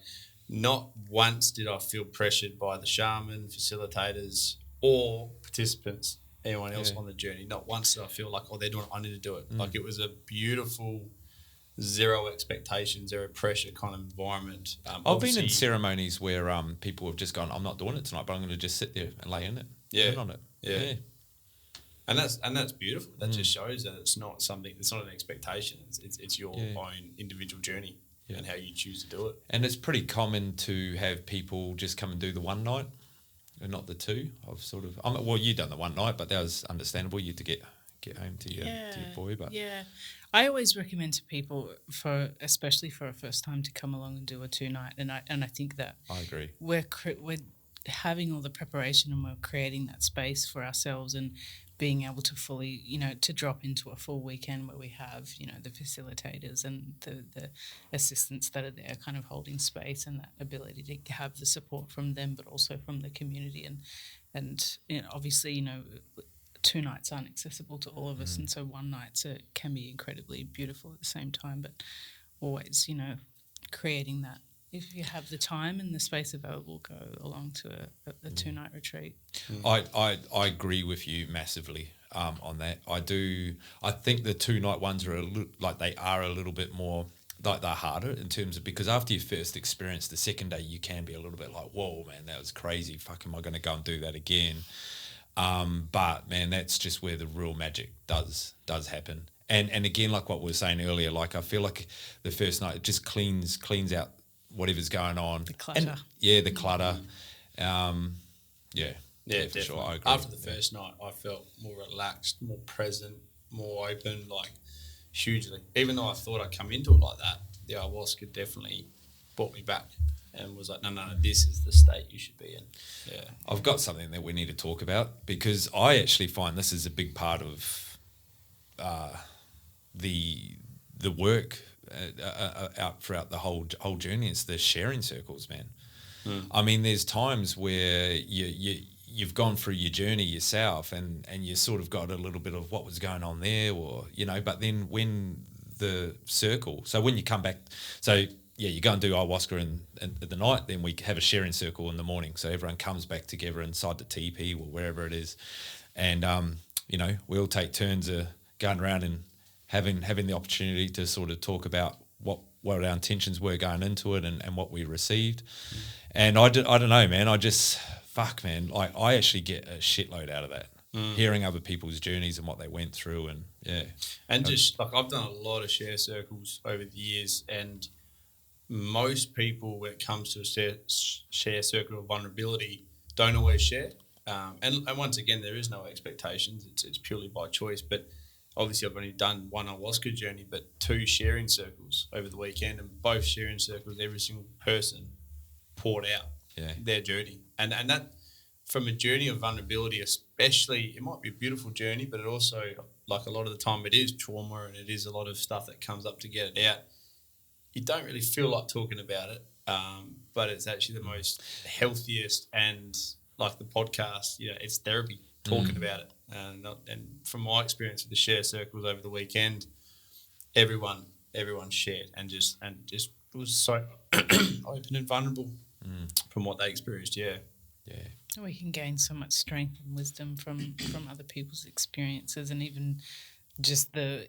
not once did I feel pressured by the shaman, facilitators, or participants, anyone else on the journey. Not once did I feel like, they're doing it, I need to do it. Like it was a beautiful, zero expectation, zero pressure kind of environment. I've been in ceremonies where people have just gone, I'm not doing it tonight, but I'm going to just sit there and lay in it. Yeah. On it. Yeah. And that's beautiful. That just shows that it's not something. It's not an expectation. It's your own individual journey and how you choose to do it. And it's pretty common to have people just come and do the one night, and not the two. I've sort of. You've done the one night, but that was understandable. You had to get get home to your boy. But I always recommend to people, especially for a first time, to come along and do a 2-night, and I think that I agree. We're having all the preparation, and we're creating that space for ourselves, and being able to fully, to drop into a full weekend where we have, the facilitators and the assistants that are there kind of holding space, and that ability to have the support from them, but also from the community. And obviously, 2 nights aren't accessible to all of us, and so one night can be incredibly beautiful at the same time, but always, creating that. If you have the time and the space available, go along to a 2-night retreat. I agree with you massively on that. I think the 2-night ones are a little bit more, like they're harder in terms of, because after your first experience, the second day you can be a little bit like, whoa, man, that was crazy. Fuck, am I going to go and do that again? But man, that's just where the real magic does happen. And again, like what we were saying earlier, like I feel like the first night it just cleans out whatever's going on. The clutter. The clutter. For sure. I agree. After the first night, I felt more relaxed, more present, more open, like hugely. Even though I thought I'd come into it like that, the ayahuasca definitely brought me back and was like, no, this is the state you should be in. Yeah. I've got something that we need to talk about, because I actually find this is a big part of the work out throughout the whole journey. It's the sharing circles, man. I mean, there's times where you've gone through your journey yourself, and you sort of got a little bit of what was going on there, or but then when the circle, so when you come back, so you go and do ayahuasca in the night, then we have a sharing circle in the morning, so everyone comes back together inside the teepee or wherever it is, and we all take turns going around and having the opportunity to sort of talk about what our intentions were going into it, and what we received. And I don't know, man, I actually get a shitload out of that, hearing other people's journeys and what they went through, and just like I've done a lot of share circles over the years, and most people, when it comes to a share circle of vulnerability, don't always share. And once again, there is no expectations. It's purely by choice. But obviously, I've only done one ayahuasca journey, but 2 sharing circles over the weekend, and both sharing circles, every single person poured out their journey. And that, from a journey of vulnerability, especially, it might be a beautiful journey, but it also, like a lot of the time, it is trauma, and it is a lot of stuff that comes up to get it out. You don't really feel like talking about it, but it's actually the most healthiest, and like the podcast, it's therapy talking about it. And from my experience with the share circles over the weekend, everyone shared and just was so open and vulnerable from what they experienced. Yeah. We can gain so much strength and wisdom from other people's experiences, and even just the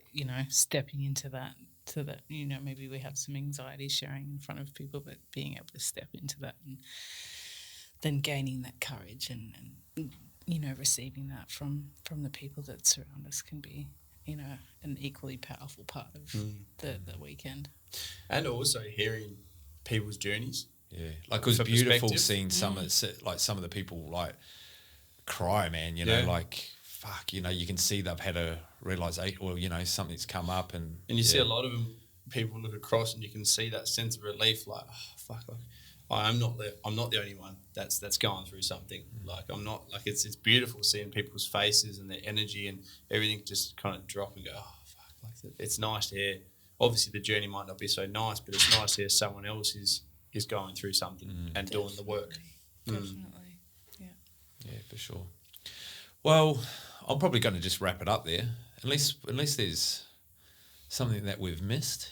stepping into that. So that, maybe we have some anxiety sharing in front of people, but being able to step into that and then gaining that courage and receiving that from the people that surround us can be, an equally powerful part of the weekend. And also hearing people's journeys. Yeah, like it was beautiful seeing some of the people like cry, man, like fuck, you can see they've had a realisation, or something's come up, and you see a lot of them. People look across, and you can see that sense of relief. Like, oh, fuck, I'm not the only one that's going through something. Like, I'm not, like, it's beautiful seeing people's faces and their energy and everything just kind of drop and go, oh fuck, like it's nice to hear. Obviously, the journey might not be so nice, but it's nice to hear someone else is going through something and doing the work. Definitely, yeah, for sure. Well, I'm probably going to just wrap it up there, unless there's something that we've missed.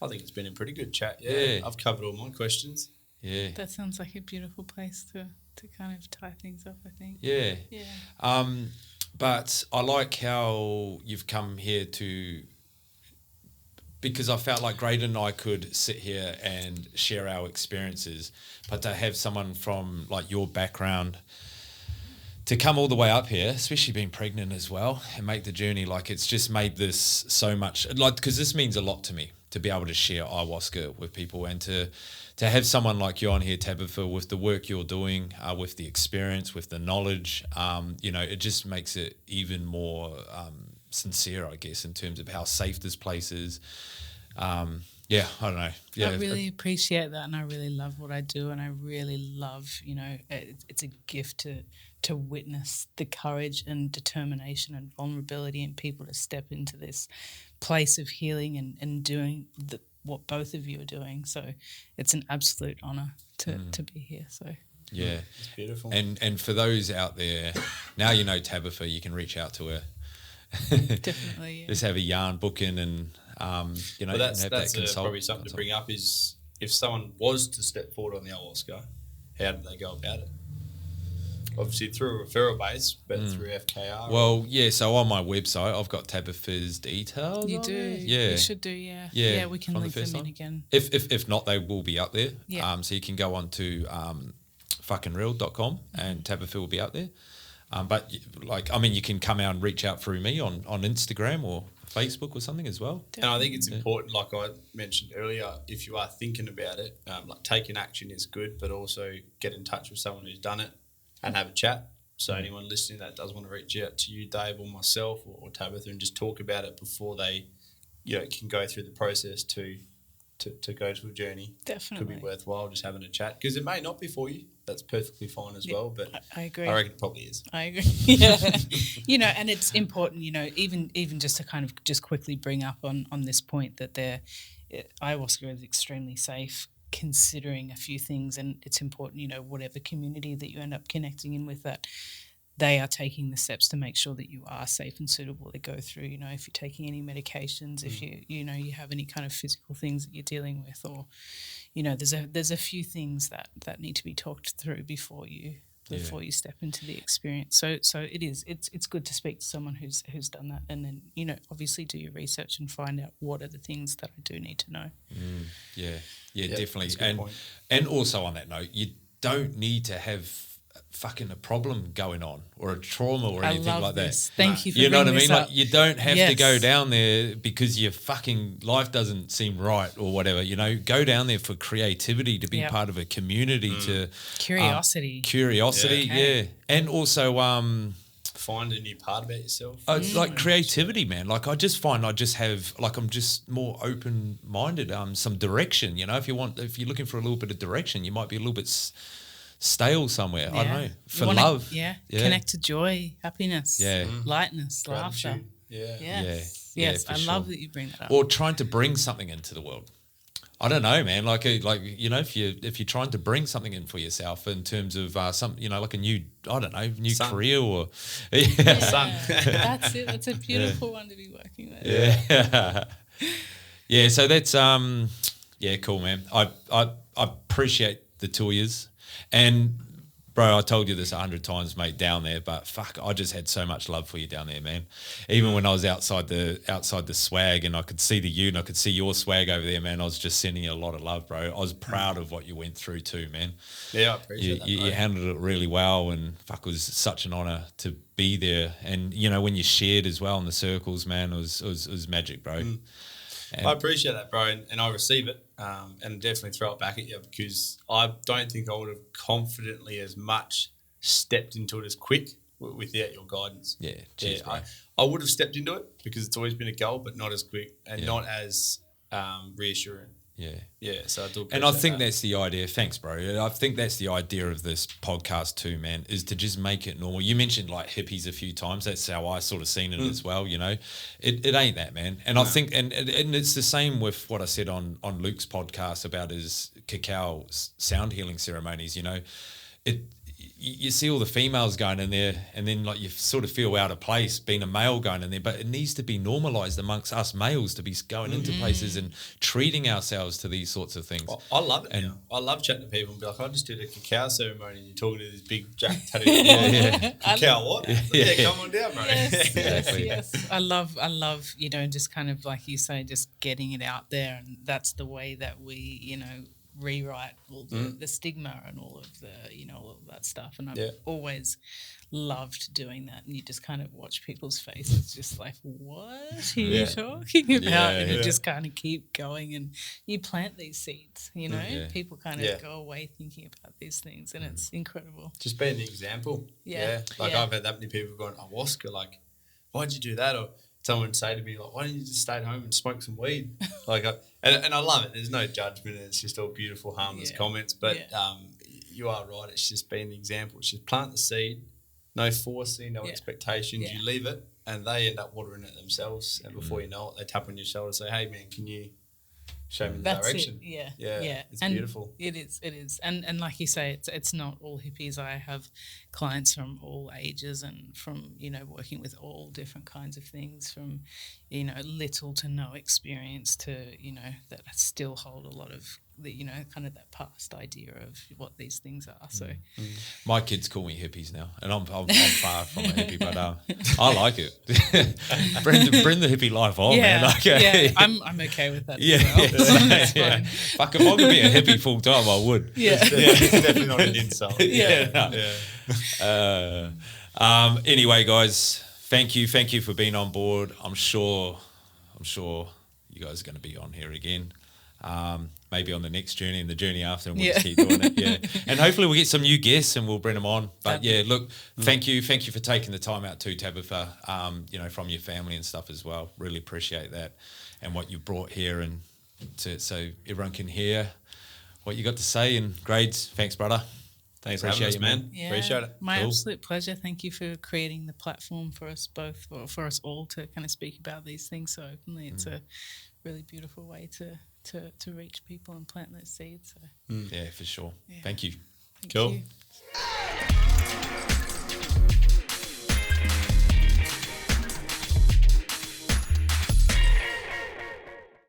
I think it's been a pretty good chat. Yeah. I've covered all my questions. Yeah. That sounds like a beautiful place to kind of tie things up, I think. Yeah. But I like how you've come here because I felt like Graydon and I could sit here and share our experiences, but to have someone from like your background to come all the way up here, especially being pregnant as well, and make the journey, like it's just made this so much, like, because this means a lot to me to be able to share ayahuasca with people, and to have someone like you on here, Tabitha, with the work you're doing, with the experience, with the knowledge, it just makes it even more sincere, I guess, in terms of how safe this place is. Yeah, I don't know. Yeah, I really appreciate that, and I really love what I do, and I really love, it's a gift to witness the courage and determination and vulnerability in people to step into this place of healing and doing what both of you are doing. So it's an absolute honour to be here. So yeah, it's beautiful. And for those out there, now you know Tabitha, you can reach out to her. Definitely, yeah. Just have a yarn booking and Well, that's probably something to bring up is if someone was to step forward on the ayahuasca, how do they go about it? Obviously through a referral base, but through FKR. Well, yeah. So on my website, I've got Tabitha's details. You do, yeah. You should do, yeah. Yeah, Yeah, we can link them in again. If not, they will be up there. Yeah. So you can go on to fuckingreal.com and Tabitha will be out there. But you can come out and reach out through me on Instagram or Facebook or something as well. And I think it's important, like I mentioned earlier, if you are thinking about it, taking action is good, but also get in touch with someone who's done it and have a chat. So anyone listening that does want to reach out to you, Dave, or myself, or Tabitha, and just talk about it before they, can go through the process to go to a journey. Definitely. Could be worthwhile just having a chat, because it may not be for you. That's perfectly fine as well, but I agree. I reckon it probably is. I agree. Yeah. And it's important, even just to kind of just quickly bring up on this point that ayahuasca is extremely safe, considering a few things, and it's important, whatever community that you end up connecting in with, that they are taking the steps to make sure that you are safe and suitable to go through. If you're taking any medications, if you have any kind of physical things that you're dealing with, or there's a few things that need to be talked through before you step into the experience. So it's good to speak to someone who's done that, and then obviously do your research and find out what are the things that I do need to know. Yeah, definitely. Point. And also on that note, you don't need to have fucking a problem going on or a trauma or anything like that. Thank you for you know what I bringing mean? this up. Like, you don't have to go down there because your fucking life doesn't seem right or whatever. Go down there for creativity, to be part of a community, to curiosity, yeah. And also find a new part about yourself. It's like creativity, man. Like I just find I'm just more open-minded. Some direction. If you're looking for a little bit of direction, you might be a little bit stale somewhere. I don't know. For love. Connect to joy, happiness, lightness, Gratitude. laughter. Yes. I love that you bring that up. Or trying to bring something into the world. I don't know, man. If you're trying to bring something in for yourself in terms of like a new Sun. career or Sun. That's it. That's a beautiful one to be working with. Yeah. So that's cool, man. I appreciate the two years. And bro, I told you this 100 times, mate, down there, but fuck, I just had so much love for you down there, man. Even when I was outside the swag and I could see and I could see your swag over there, man, I was just sending you a lot of love, bro. I was proud of what you went through too, man. Yeah, I appreciate that. You handled it really well, and fuck, it was such an honor to be there. And when you shared as well in the circles, man, it was magic, bro. I appreciate that, bro, and I receive it, and definitely throw it back at you, because I don't think I would have confidently as much stepped into it as quick without your guidance. Yeah, cheers, bro. I would have stepped into it because it's always been a goal, but not as quick and not as reassuring. Yeah. So I do appreciate and I think that. that's the idea. Thanks, bro. I think that's the idea of this podcast too, man, is to just make it normal. You mentioned like hippies a few times. That's how I sort of seen it as well. It ain't that, man. And I think, and it's the same with what I said on Luke's podcast about his cacao sound healing ceremonies. You see all the females going in there, and then like you sort of feel out of place being a male going in there, but it needs to be normalized amongst us males to be going into places and treating ourselves to these sorts of things. I love it now. I love chatting to people and be like, I just did a cacao ceremony and you're talking to this big jack tattoo. Cacao what? Yeah, come on down, bro. Yes. I love, just kind of like you say, just getting it out there, and that's the way that we, rewrite all the stigma and all of the all of that stuff, and I've always loved doing that. And you just kind of watch people's faces just like, what are you talking about? And you just kind of keep going, and you plant these seeds, people kind of go away thinking about these things, and it's incredible. Just being an example. I've had that many people going, ayahuasca, like, why'd you do that? Or someone would say to me, like, why don't you just stay at home and smoke some weed? Like, and I love it. There's no judgment. It's just all beautiful, harmless comments. But you are right. It's just being the example. It's just plant the seed, no forcing, no expectations. You leave it, and they end up watering it themselves. And before you know it, they tap on your shoulder and say, hey, man, can you show me the direction? It's beautiful. It is. And like you say, it's not all hippies. I have clients from all ages and from, working with all different kinds of things, from, little to no experience to, that still hold a lot of the, kind of that past idea of what these things are. So my kids call me hippies now, and I'm far from a hippie, but I like it. bring the hippie life on, man. I'm okay with that. As well. Fuck, if I could be a hippie full time, I would. It's definitely not an insult. Anyway, guys, thank you for being on board. I'm sure you guys are going to be on here again. Maybe on the next journey and the journey after, and we'll just keep doing it. And hopefully we'll get some new guests and we'll bring them on. But look, thank you for taking the time out too, Tabitha, from your family and stuff as well. Really appreciate that, and what you brought here, and so everyone can hear what you got to say. And Grades, thanks, brother. Thanks for having us, man. Appreciate it. My absolute pleasure. Thank you for creating the platform for us both, or for us all, to kind of speak about these things so openly. It's a really beautiful way to reach people and plant those seeds. So. Yeah, for sure. Yeah. Thank you. Thank cool. You.